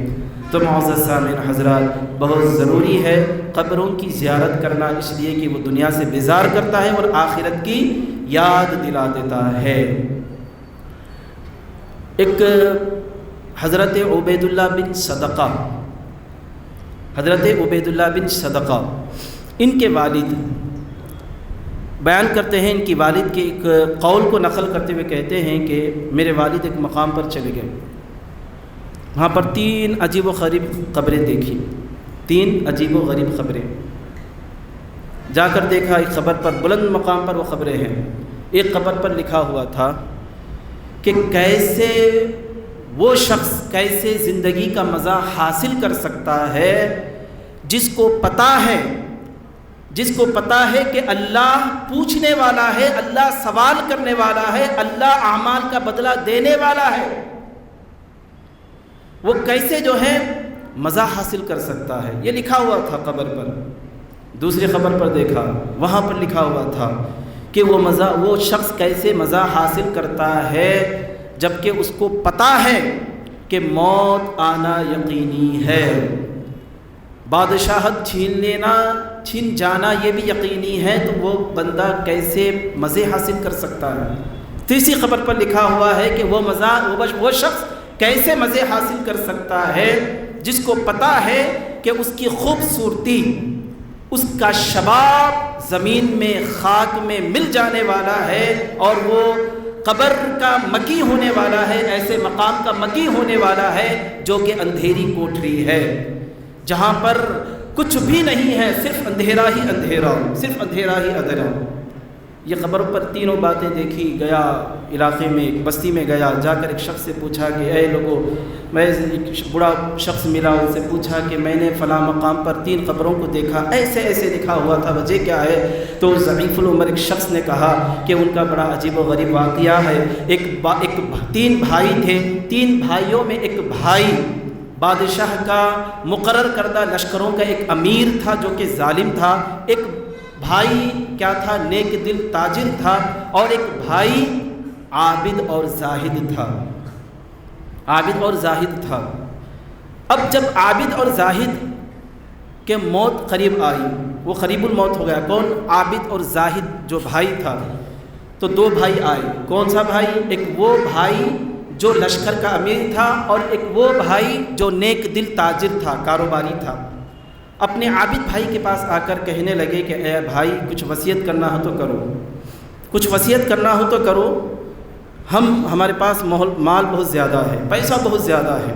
تو معزز سامعین حضرات، بہت ضروری ہے قبروں کی زیارت کرنا، اس لیے کہ وہ دنیا سے بیزار کرتا ہے اور آخرت کی یاد دلا دیتا ہے۔ ایک حضرت عبید اللہ بن صدقہ، حضرت عبید اللہ بن صدقہ، ان کے والد بیان کرتے ہیں، ان کی والد کے ایک قول کو نقل کرتے ہوئے کہتے ہیں کہ میرے والد ایک مقام پر چلے گئے، وہاں پر 3 عجیب و غریب قبریں دیکھی، 3 عجیب و غریب قبریں جا کر دیکھا۔ ایک قبر پر بلند مقام پر وہ قبریں ہیں، ایک قبر پر لکھا ہوا تھا کہ کیسے وہ شخص کیسے زندگی کا مزہ حاصل کر سکتا ہے جس کو پتہ ہے کہ اللہ پوچھنے والا ہے، اللہ سوال کرنے والا ہے، اللہ اعمال کا بدلہ دینے والا ہے، وہ کیسے جو ہے مزہ حاصل کر سکتا ہے، یہ لکھا ہوا تھا قبر پر۔ دوسری قبر پر دیکھا، وہاں پر لکھا ہوا تھا کہ وہ شخص کیسے مزہ حاصل کرتا ہے جبکہ اس کو پتہ ہے کہ موت آنا یقینی ہے، بادشاہت چھین جانا یہ بھی یقینی ہے، تو وہ بندہ کیسے مزے حاصل کر سکتا ہے۔ تیسری خبر پر لکھا ہوا ہے کہ وہ شخص کیسے مزے حاصل کر سکتا ہے جس کو پتہ ہے کہ اس کی خوبصورتی، اس کا شباب زمین میں خاک میں مل جانے والا ہے اور وہ قبر کا مکی ہونے والا ہے، ایسے مقام کا مکی ہونے والا ہے جو کہ اندھیری کوٹری ہے، جہاں پر کچھ بھی نہیں ہے، صرف اندھیرا ہی اندھیرا، صرف اندھیرا ہی اندھیرا۔ یہ قبر پر تینوں باتیں دیکھی، گیا علاقے میں ایک بستی میں گیا، جا کر ایک شخص سے پوچھا کہ اے لوگوں، میں ایک بڑا شخص ملا، ان سے پوچھا کہ میں نے فلاں مقام پر 3 قبروں کو دیکھا، ایسے ایسے لکھا ہوا تھا، وجہ کیا ہے؟ تو ضعیف العمر ایک شخص نے کہا کہ ان کا بڑا عجیب و غریب واقعہ ہے۔ 3 بھائی تھے، 3 بھائیوں میں ایک بھائی بادشاہ کا مقرر کردہ لشکروں کا ایک امیر تھا جو کہ ظالم تھا، ایک بھائی کیا تھا؟ نیک دل تاجر تھا، اور ایک بھائی عابد اور زاہد تھا، عابد اور زاہد تھا۔ اب جب عابد اور زاہد کے موت قریب آئی، وہ قریب الموت ہو گیا، کون؟ عابد اور زاہد جو بھائی تھا، تو 2 بھائی آئے۔ کون سا بھائی؟ ایک وہ بھائی جو لشکر کا امیر تھا، اور ایک وہ بھائی جو نیک دل تاجر تھا، کاروباری تھا۔ اپنے عابد بھائی کے پاس آ کر کہنے لگے کہ اے بھائی، کچھ وصیت کرنا ہو تو کرو، کچھ وصیت کرنا ہو تو کرو، ہمارے پاس مال بہت زیادہ ہے، پیسہ بہت زیادہ ہے،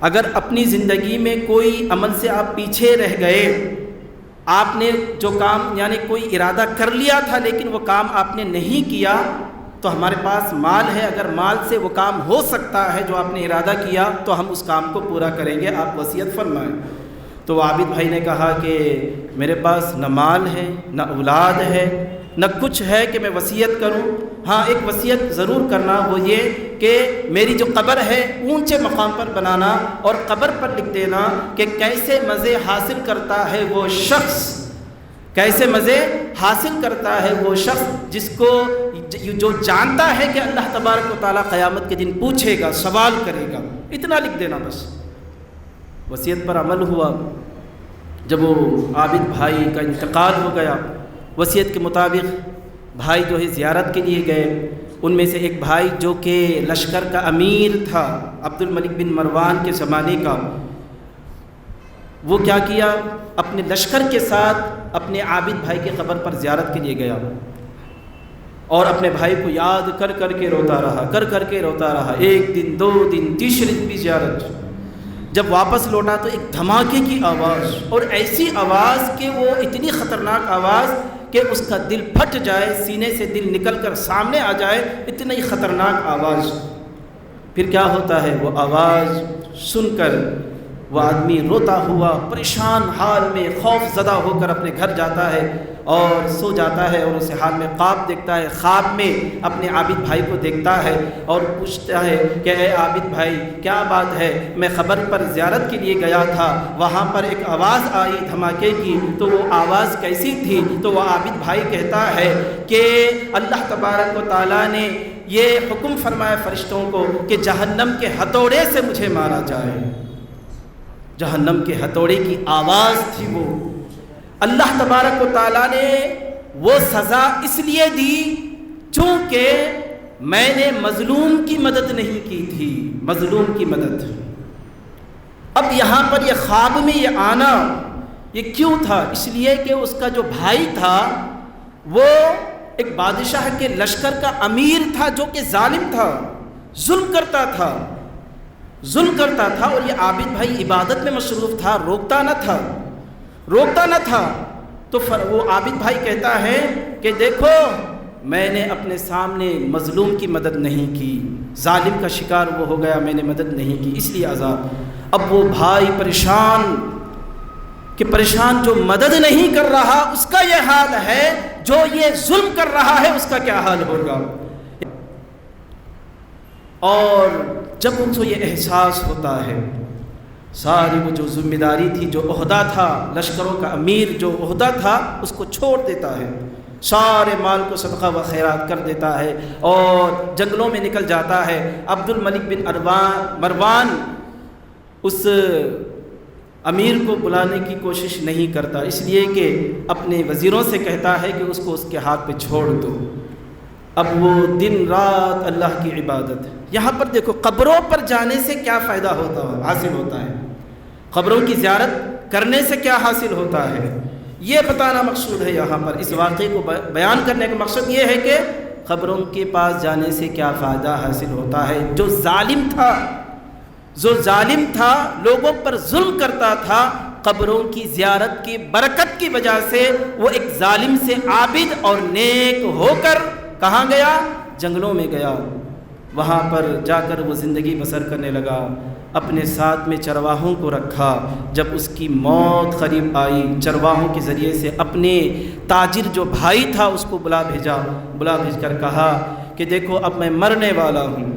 اگر اپنی زندگی میں کوئی عمل سے آپ پیچھے رہ گئے، آپ نے جو کام یعنی کوئی ارادہ کر لیا تھا لیکن وہ کام آپ نے نہیں کیا، تو ہمارے پاس مال ہے، اگر مال سے وہ کام ہو سکتا ہے جو آپ نے ارادہ کیا تو ہم اس کام کو پورا کریں گے، آپ وصیت فرمائیں۔ تو عابد بھائی نے کہا کہ میرے پاس نہ مال ہے، نہ اولاد ہے، نہ کچھ ہے کہ میں وصیت کروں، ہاں ایک وصیت ضرور کرنا، وہ یہ کہ میری جو قبر ہے اونچے مقام پر بنانا، اور قبر پر لکھ دینا کہ کیسے مزے حاصل کرتا ہے وہ شخص، کیسے مزے حاصل کرتا ہے وہ شخص جس کو جو جانتا ہے کہ اللہ تبارک و تعالیٰ قیامت کے دن پوچھے گا، سوال کرے گا، اتنا لکھ دینا بس۔ وصیت پر عمل ہوا۔ جب وہ عابد بھائی کا انتقال ہو گیا، وصیت کے مطابق بھائی جو ہے زیارت کے لیے گئے، ان میں سے ایک بھائی جو کہ لشکر کا امیر تھا، عبد الملک بن مروان کے زمانے کا، وہ کیا کیا؟ اپنے لشکر کے ساتھ اپنے عابد بھائی کی قبر پر زیارت کے لیے گیا، اور اپنے بھائی کو یاد کر کر کے روتا رہا، 1 دن 2 دن تیسرے دن بھی زیارت۔ جب واپس لوٹا تو ایک دھماکے کی آواز، اور ایسی آواز کہ وہ اتنی خطرناک آواز کہ اس کا دل پھٹ جائے، سینے سے دل نکل کر سامنے آ جائے، اتنی خطرناک آواز۔ پھر کیا ہوتا ہے؟ وہ آواز سن کر وہ آدمی روتا ہوا پریشان حال میں خوف زدہ ہو کر اپنے گھر جاتا ہے اور سو جاتا ہے، اور اسے حال میں خواب دیکھتا ہے۔ خواب میں اپنے عابد بھائی کو دیکھتا ہے اور پوچھتا ہے کہ اے عابد بھائی کیا بات ہے؟ میں خبر پر زیارت کے لیے گیا تھا، وہاں پر ایک آواز آئی دھماکے کی، تو وہ آواز کیسی تھی؟ تو وہ عابد بھائی کہتا ہے کہ اللہ تبارک و تعالیٰ نے یہ حکم فرمایا فرشتوں کو کہ جہنم کے ہتھوڑے سے مجھے مارا جائے۔ جہنم کے ہتھوڑے کی آواز تھی وہ۔ اللہ تبارک و تعالیٰ نے وہ سزا اس لیے دی چونکہ میں نے مظلوم کی مدد نہیں کی تھی، مظلوم کی مدد۔ اب یہاں پر یہ خواب میں یہ آنا یہ کیوں تھا؟ اس لیے کہ اس کا جو بھائی تھا وہ ایک بادشاہ کے لشکر کا امیر تھا جو کہ ظالم تھا، ظلم کرتا تھا، اور یہ عابد بھائی عبادت میں مصروف تھا، روکتا نہ تھا۔ تو وہ عابد بھائی کہتا ہے کہ دیکھو میں نے اپنے سامنے مظلوم کی مدد نہیں کی، ظالم کا شکار وہ ہو گیا، میں نے مدد نہیں کی، اس لیے عذاب۔ اب وہ بھائی پریشان جو مدد نہیں کر رہا اس کا یہ حال ہے، جو یہ ظلم کر رہا ہے اس کا کیا حال ہوگا۔ اور جب ان کو یہ احساس ہوتا ہے، ساری وہ جو ذمہ داری تھی، جو عہدہ تھا، لشکروں کا امیر جو عہدہ تھا، اس کو چھوڑ دیتا ہے، سارے مال کو صدقہ و خیرات کر دیتا ہے اور جنگلوں میں نکل جاتا ہے۔ عبد الملک بن مروان اس امیر کو بلانے کی کوشش نہیں کرتا، اس لیے کہ اپنے وزیروں سے کہتا ہے کہ اس کو اس کے ہاتھ پہ چھوڑ دو۔ اب وہ دن رات اللہ کی عبادت۔ یہاں پر دیکھو قبروں پر جانے سے کیا فائدہ حاصل ہوتا ہے، قبروں کی زیارت کرنے سے کیا حاصل ہوتا ہے، یہ بتانا مقصود ہے۔ یہاں پر اس واقعے کو بیان کرنے کا مقصد یہ ہے کہ قبروں کے پاس جانے سے کیا فائدہ حاصل ہوتا ہے۔ جو ظالم تھا لوگوں پر ظلم کرتا تھا، قبروں کی زیارت کی برکت کی وجہ سے وہ ایک ظالم سے عابد اور نیک ہو کر کہاں گیا؟ جنگلوں میں گیا، وہاں پر جا کر وہ زندگی بسر کرنے لگا، اپنے ساتھ میں چرواہوں کو رکھا۔ جب اس کی موت قریب آئی، چرواہوں کے ذریعے سے اپنے تاجر جو بھائی تھا اس کو بلا بھیج کر کہا کہ دیکھو اب میں مرنے والا ہوں،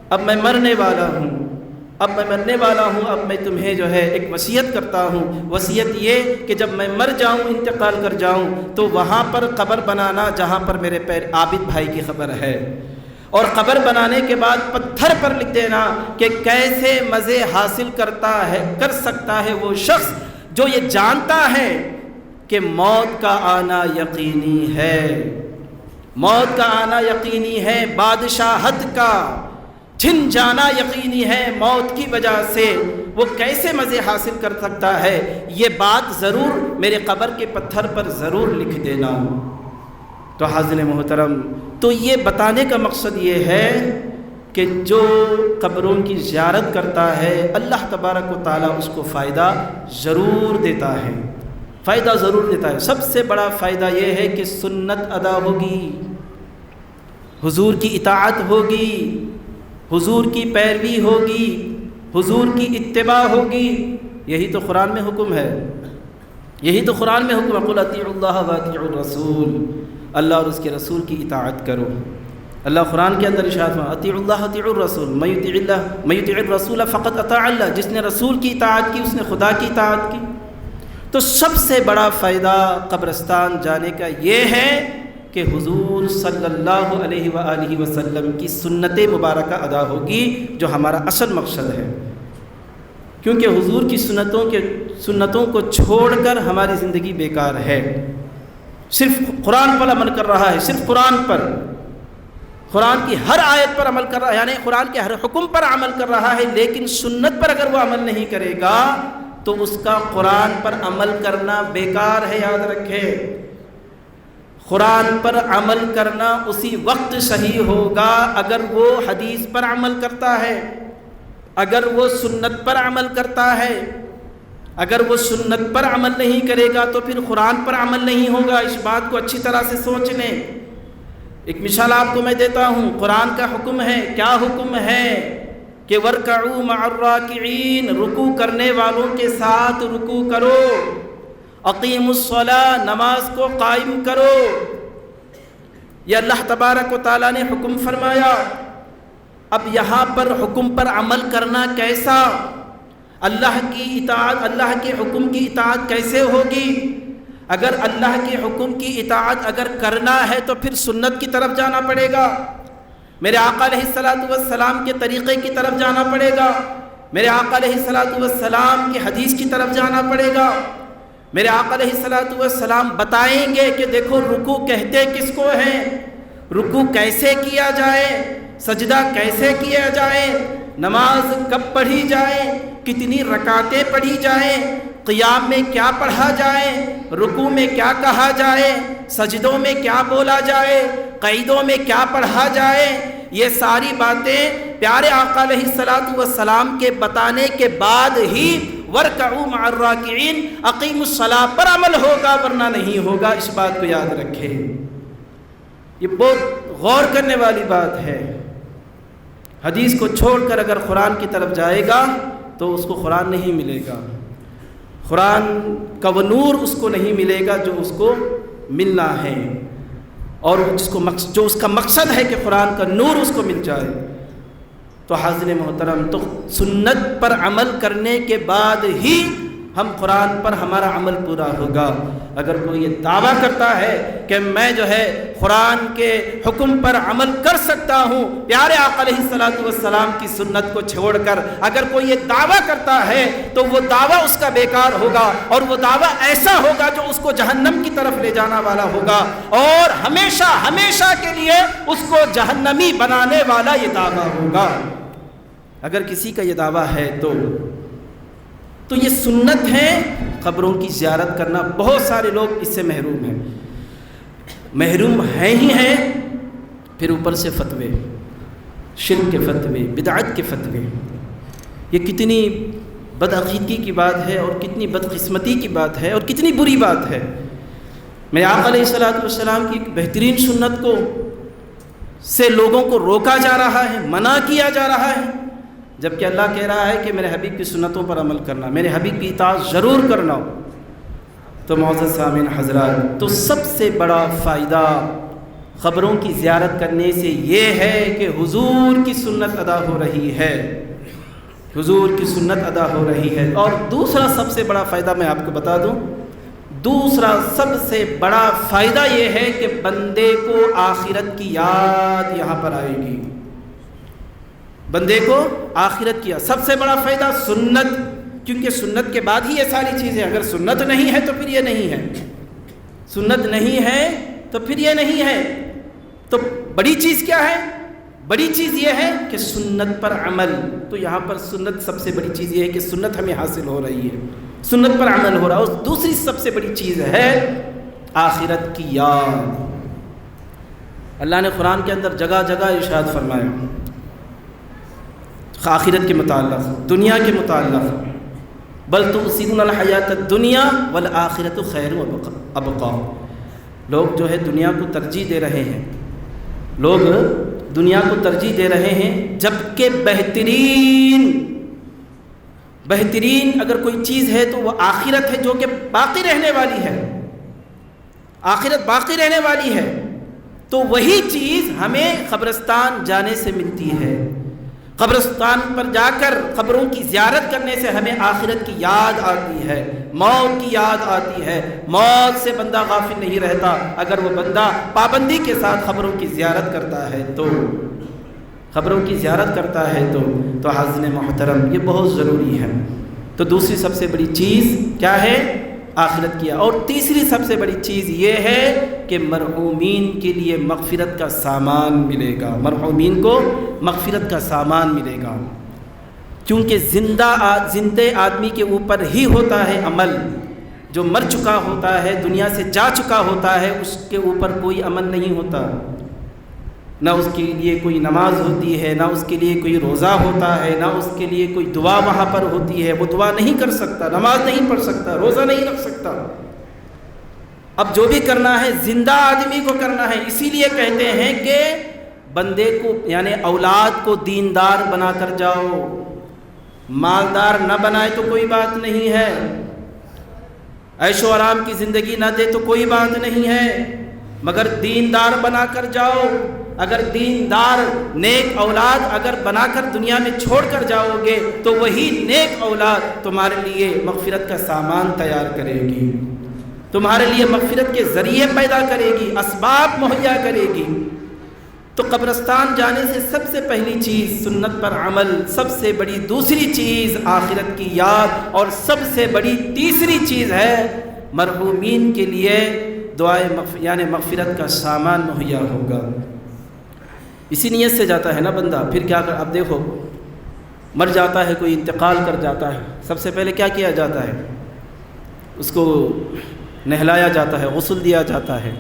اب میں مرنے والا ہوں، اب میں تمہیں جو ہے ایک وصیت کرتا ہوں۔ وصیت یہ کہ جب میں مر جاؤں، انتقال کر جاؤں، تو وہاں پر قبر بنانا جہاں پر میرے عابد بھائی کی قبر ہے، اور قبر بنانے کے بعد پتھر پر لکھ دینا کہ کیسے مزے حاصل کر سکتا ہے وہ شخص جو یہ جانتا ہے کہ موت کا آنا یقینی ہے، موت کا آنا یقینی ہے، بادشاہت کا چھن جانا یقینی ہے، موت کی وجہ سے وہ کیسے مزے حاصل کر سکتا ہے، یہ بات ضرور میرے قبر کے پتھر پر ضرور لکھ دینا۔ تو حاضرین محترم، تو یہ بتانے کا مقصد یہ ہے کہ جو قبروں کی زیارت کرتا ہے اللہ تبارک و تعالیٰ اس کو فائدہ ضرور دیتا ہے، فائدہ ضرور دیتا ہے۔ سب سے بڑا فائدہ یہ ہے کہ سنت ادا ہوگی، حضور کی اطاعت ہوگی، حضور کی پیروی ہوگی، حضور کی اتباع ہوگی۔ یہی تو قرآن میں حکم ہے، یہی تو قرآن میں حکم ہے، قل اطیعوا اللہ واطیعوا الرسول، اللہ اور اس کے رسول کی اطاعت کرو۔ اللہ قرآن کے اندر ارشاد فرماتا ہے اطیعوا اللہ اطیعوا الرسول من یطع الرسول فقد اطاع اللہ، جس نے رسول کی اطاعت کی اس نے خدا کی اطاعت کی۔ تو سب سے بڑا فائدہ قبرستان جانے کا یہ ہے کہ حضور صلی اللہ علیہ وآلہ وسلم کی سنت مبارکہ ادا ہوگی، جو ہمارا اصل مقصد ہے، کیونکہ حضور کی سنتوں کو چھوڑ کر ہماری زندگی بیکار ہے۔ صرف قرآن پر عمل کر رہا ہے، صرف قرآن کی ہر آیت پر عمل کر رہا ہے، یعنی قرآن کے ہر حکم پر عمل کر رہا ہے، لیکن سنت پر اگر وہ عمل نہیں کرے گا تو اس کا قرآن پر عمل کرنا بیکار ہے۔ یاد رکھے، قرآن پر عمل کرنا اسی وقت صحیح ہوگا اگر وہ حدیث پر عمل کرتا ہے، اگر وہ سنت پر عمل کرتا ہے۔ اگر وہ سنت پر عمل نہیں کرے گا تو پھر قرآن پر عمل نہیں ہوگا۔ اس بات کو اچھی طرح سے سوچ لیں۔ ایک مثال آپ کو میں دیتا ہوں، قرآن کا حکم ہے، کیا حکم ہے کہ ورکعوا مع الراکعین، رکوع کرنے والوں کے ساتھ رکوع کرو، اقیموا الصلاۃ، نماز کو قائم کرو۔ یہ اللہ تبارک و تعالیٰ نے حکم فرمایا۔ اب یہاں پر حکم پر عمل کرنا کیسا؟ اللہ کی اطاعت، اللہ کے حکم کی اطاعت کیسے ہوگی؟ اگر اللہ کے حکم کی اطاعت اگر کرنا ہے تو پھر سنت کی طرف جانا پڑے گا، میرے آقا علیہ الصلاۃ والسلام کے طریقے کی طرف جانا پڑے گا، میرے آقا علیہ الصلاۃ والسلام کی حدیث کی طرف جانا پڑے گا۔ میرے آقا علیہ الصلاۃ والسلام بتائیں گے کہ دیکھو رکوع کہتے کس کو ہیں، رکوع کیسے کیا جائے، سجدہ کیسے کیا جائے، نماز کب پڑھی جائے، کتنی رکعتیں پڑھی جائیں، قیام میں کیا پڑھا جائے، رکوع میں کیا کہا جائے، سجدوں میں کیا بولا جائے، قعیدوں میں کیا پڑھا جائے۔ یہ ساری باتیں پیارے آقا علیہ الصلاۃ والسلام کے بتانے کے بعد ہی وَارْكَعُوا مَعَ الرَّاكِعِينَ اقیموا الصلاۃ پر عمل ہوگا، ورنہ نہیں ہوگا۔ اس بات کو یاد رکھیں، یہ بہت غور کرنے والی بات ہے۔ حدیث کو چھوڑ کر اگر قرآن کی طرف جائے گا تو اس کو قرآن نہیں ملے گا، قرآن کا وہ نور اس کو نہیں ملے گا جو اس کو ملنا ہے، اور جو اس کا مقصد ہے کہ قرآن کا نور اس کو مل جائے۔ تو حاضرین محترم، تو سنت پر عمل کرنے کے بعد ہی ہم قرآن پر ہمارا عمل پورا ہوگا۔ اگر کوئی یہ دعویٰ کرتا ہے کہ میں جو ہے قرآن کے حکم پر عمل کر سکتا ہوں پیارے آقا علیہ الصلاۃ والسلام کی سنت کو چھوڑ کر، اگر کوئی یہ دعویٰ کرتا ہے تو وہ دعویٰ اس کا بیکار ہوگا، اور وہ دعویٰ ایسا ہوگا جو اس کو جہنم کی طرف لے جانا والا ہوگا، اور ہمیشہ ہمیشہ کے لیے اس کو جہنمی بنانے والا یہ دعویٰ ہوگا۔ اگر کسی کا یہ دعویٰ ہے تو یہ سنت ہے قبروں کی زیارت کرنا۔ بہت سارے لوگ اس سے محروم ہیں، محروم ہیں ہی ہیں، پھر اوپر سے فتوے، شرک کے فتوے، بدعت کے فتوے۔ یہ کتنی بدعقیدگی کی بات ہے، اور کتنی بدقسمتی کی بات ہے، اور کتنی بری بات ہے۔ میرے آقا علیہ الصلاۃ والسلام کی ایک بہترین سنت کو سے لوگوں کو روکا جا رہا ہے، منع کیا جا رہا ہے، جبکہ اللہ کہہ رہا ہے کہ میرے حبیب کی سنتوں پر عمل کرنا، میرے حبیب کی اطاعت ضرور کرنا۔ تو معزز سامعین حضرات، تو سب سے بڑا فائدہ قبروں کی زیارت کرنے سے یہ ہے کہ حضور کی سنت ادا ہو رہی ہے، حضور کی سنت ادا ہو رہی ہے۔ اور دوسرا سب سے بڑا فائدہ میں آپ کو بتا دوں، دوسرا سب سے بڑا فائدہ یہ ہے کہ بندے کو آخرت کی یاد یہاں پر آئے گی، بندے کو آخرت کیا۔ سب سے بڑا فائدہ سنت، کیونکہ سنت کے بعد ہی یہ ساری چیزیں، اگر سنت نہیں ہے تو پھر یہ نہیں ہے، سنت نہیں ہے تو پھر یہ نہیں ہے۔ تو بڑی چیز کیا ہے؟ بڑی چیز یہ ہے کہ سنت پر عمل۔ تو یہاں پر سنت، سب سے بڑی چیز یہ ہے کہ سنت ہمیں حاصل ہو رہی ہے، سنت پر عمل ہو رہا ہے۔ اور دوسری سب سے بڑی چیز ہے آخرت کی یاد۔ اللہ نے قرآن کے اندر جگہ جگہ ارشاد فرمایا آخرت کے متعلق، دنیا کے متعلق، بل تؤثرون الحیات الدنیا والآخرۃ خیر وابقیٰ۔ لوگ جو ہے دنیا کو ترجیح دے رہے ہیں، لوگ دنیا کو ترجیح دے رہے ہیں، جبکہ بہترین اگر کوئی چیز ہے تو وہ آخرت ہے، جو کہ باقی رہنے والی ہے، آخرت باقی رہنے والی ہے۔ تو وہی چیز ہمیں قبرستان جانے سے ملتی ہے، قبرستان پر جا کر قبروں کی زیارت کرنے سے ہمیں آخرت کی یاد آتی ہے، موت کی یاد آتی ہے۔ موت سے بندہ غافل نہیں رہتا اگر وہ بندہ پابندی کے ساتھ قبروں کی زیارت کرتا ہے، تو قبروں کی زیارت کرتا ہے تو حاضرین محترم، یہ بہت ضروری ہے۔ تو دوسری سب سے بڑی چیز کیا ہے؟ آخرت کیا۔ اور تیسری سب سے بڑی چیز یہ ہے کہ مرحومین کے لیے مغفرت کا سامان ملے گا، مرحومین کو مغفرت کا سامان ملے گا، کیونکہ زندہ آدمی کے اوپر ہی ہوتا ہے عمل۔ جو مر چکا ہوتا ہے، دنیا سے جا چکا ہوتا ہے، اس کے اوپر کوئی عمل نہیں ہوتا، نہ اس کے لیے کوئی نماز ہوتی ہے، نہ اس کے لیے کوئی روزہ ہوتا ہے، نہ اس کے لیے کوئی دعا وہاں پر ہوتی ہے، وہ دعا نہیں کر سکتا، نماز نہیں پڑھ سکتا، روزہ نہیں رکھ سکتا۔ اب جو بھی کرنا ہے زندہ آدمی کو کرنا ہے، اسی لیے کہتے ہیں کہ بندے کو یعنی اولاد کو دیندار بنا کر جاؤ، مالدار نہ بنائے تو کوئی بات نہیں ہے، عیش و آرام کی زندگی نہ دے تو کوئی بات نہیں ہے، مگر دیندار بنا کر جاؤ۔ اگر دیندار نیک اولاد اگر بنا کر دنیا میں چھوڑ کر جاؤ گے تو وہی نیک اولاد تمہارے لیے مغفرت کا سامان تیار کرے گی، تمہارے لیے مغفرت کے ذریعے پیدا کرے گی، اسباب مہیا کرے گی۔ تو قبرستان جانے سے سب سے پہلی چیز سنت پر عمل، سب سے بڑی دوسری چیز آخرت کی یاد، اور سب سے بڑی تیسری چیز ہے مرحومین کے لیے دعائے یعنی مغفرت کا سامان مہیا ہوگا۔ اسی نیت سے جاتا ہے نا بندہ، پھر کیا کر، اب دیکھو مر جاتا ہے کوئی، انتقال کر جاتا ہے، سب سے پہلے کیا کیا جاتا ہے؟ اس کو نہلایا جاتا ہے، غسل دیا جاتا ہے،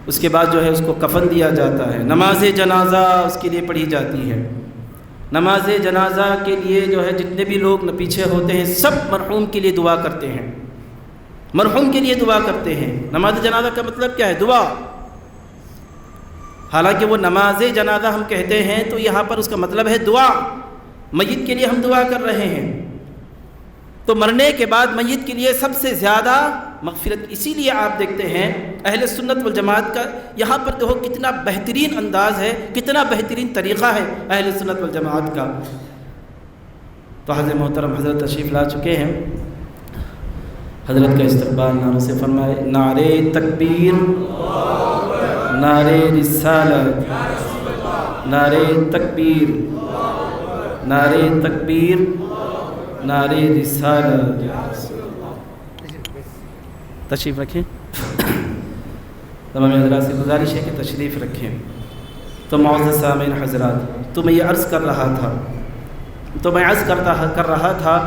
اس کے بعد جو ہے اس کو کفن دیا جاتا ہے، نماز جنازہ اس کے لیے پڑھی جاتی ہے۔ نماز جنازہ کے لیے جو ہے جتنے بھی لوگ پیچھے ہوتے ہیں سب مرحوم کے لیے دعا کرتے ہیں، مرحوم کے لیے دعا کرتے ہیں۔ نماز جنازہ کا مطلب کیا ہے؟ دعا۔ حالانکہ وہ نماز جنازہ ہم کہتے ہیں تو یہاں پر اس کا مطلب ہے دعا، میت کے لیے ہم دعا کر رہے ہیں۔ تو مرنے کے بعد میت کے لیے سب سے زیادہ مغفرت، اسی لیے آپ دیکھتے ہیں اہل سنت والجماعت کا یہاں پر دیکھو کتنا بہترین انداز ہے، کتنا بہترین طریقہ ہے اہل سنت والجماعت کا۔ تو حضرت محترم حضرت تشریف لا چکے ہیں، حضرت کا استقبال نعروں سے فرمائے۔ نعرے تکبیر، نعرے رسالت، نعرے تکبیر، نعرے تکبیر، نعرے رسالت۔ تشریف رکھیں، تمام حضرات سے گزارش ہے کہ تشریف رکھیں۔ تو معزز سامعین حضرات، تو میں یہ عرض کر رہا تھا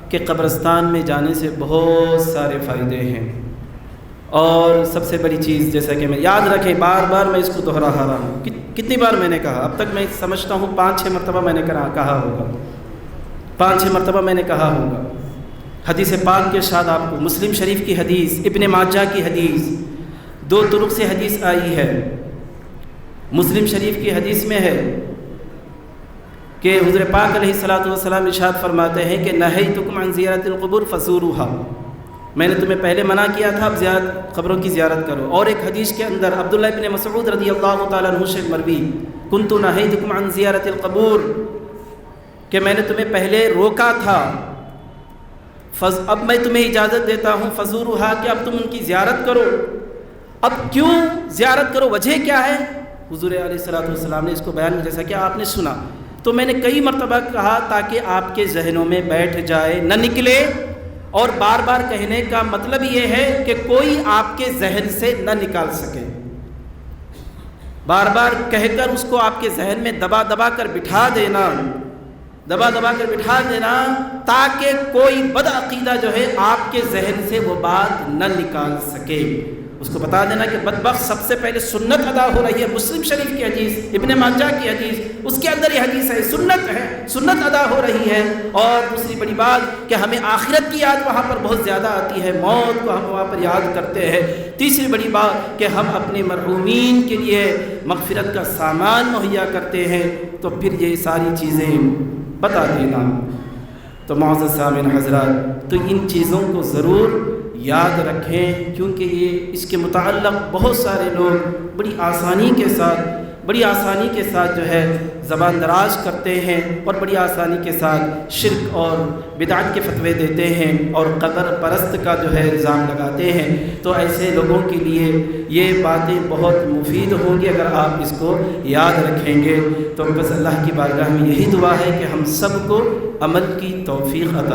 کہ قبرستان میں جانے سے بہت سارے فائدے ہیں، اور سب سے بڑی چیز جیسا کہ میں یاد رکھیں، بار بار میں اس کو دہرا رہا ہوں، کتنی بار میں نے کہا، اب تک میں سمجھتا ہوں 5-6 مرتبہ میں نے کہا ہوگا، 5-6 مرتبہ میں نے کہا ہوگا۔ حدیث پاک کے ارشاد آپ کو، مسلم شریف کی حدیث، ابن ماجہ کی حدیث، 2 طرق سے حدیث آئی ہے۔ مسلم شریف کی حدیث میں ہے کہ حضور پاک علیہ الصلوۃ والسلام ارشاد فرماتے ہیں کہ نہیتکم عن زیارت القبور فزوروها، میں نے تمہیں پہلے منع کیا تھا اب قبروں کی زیارت کرو۔ اور ایک حدیث کے اندر عبداللہ ابن مسعود رضی اللہ تعالیٰ عنہ سے مروی، کنت نہیتکم عن زیارت القبور، کہ میں نے تمہیں پہلے روکا تھا، اب میں تمہیں اجازت دیتا ہوں فزوروها، کہ اب تم ان کی زیارت کرو۔ اب کیوں زیارت کرو، وجہ کیا ہے؟ حضور علیہ الصلوۃ والسلام نے اس کو بیان، جیسا کہ آپ نے سنا، تو میں نے کئی مرتبہ کہا تاکہ آپ کے ذہنوں میں بیٹھ جائے، نہ نکلے، اور بار بار کہنے کا مطلب یہ ہے کہ کوئی آپ کے ذہن سے نہ نکال سکے، بار بار کہہ کر اس کو آپ کے ذہن میں دبا دبا کر بٹھا دینا، تاکہ کوئی بد عقیدہ جو ہے آپ کے ذہن سے وہ بات نہ نکال سکے۔ اس کو بتا دینا کہ بدبخت سب سے پہلے سنت ادا ہو رہی ہے، مسلم شریف کی حدیث، ابن ماجہ کی حدیث، اس کے اندر یہ حدیث ہے، سنت ادا ہو رہی ہے۔ اور دوسری بڑی بات کہ ہمیں آخرت کی یاد وہاں پر بہت زیادہ آتی ہے، موت کو ہم وہاں پر یاد کرتے ہیں۔ تیسری بڑی بات کہ ہم اپنے مرحومین کے لیے مغفرت کا سامان مہیا کرتے ہیں۔ تو پھر یہ ساری چیزیں بتا دینا۔ تو معزز سامعین حضرات، تو ان چیزوں کو ضرور یاد رکھیں، کیونکہ یہ اس کے متعلق بہت سارے لوگ بڑی آسانی کے ساتھ جو ہے زبان دراز کرتے ہیں، اور بڑی آسانی کے ساتھ شرک اور بدعت کے فتوے دیتے ہیں، اور قبر پرست کا جو ہے الزام لگاتے ہیں۔ تو ایسے لوگوں کے لیے یہ باتیں بہت مفید ہوں گی اگر آپ اس کو یاد رکھیں گے۔ تو بس اللہ کی بارگاہ میں یہی دعا ہے کہ ہم سب کو عمل کی توفیق عطا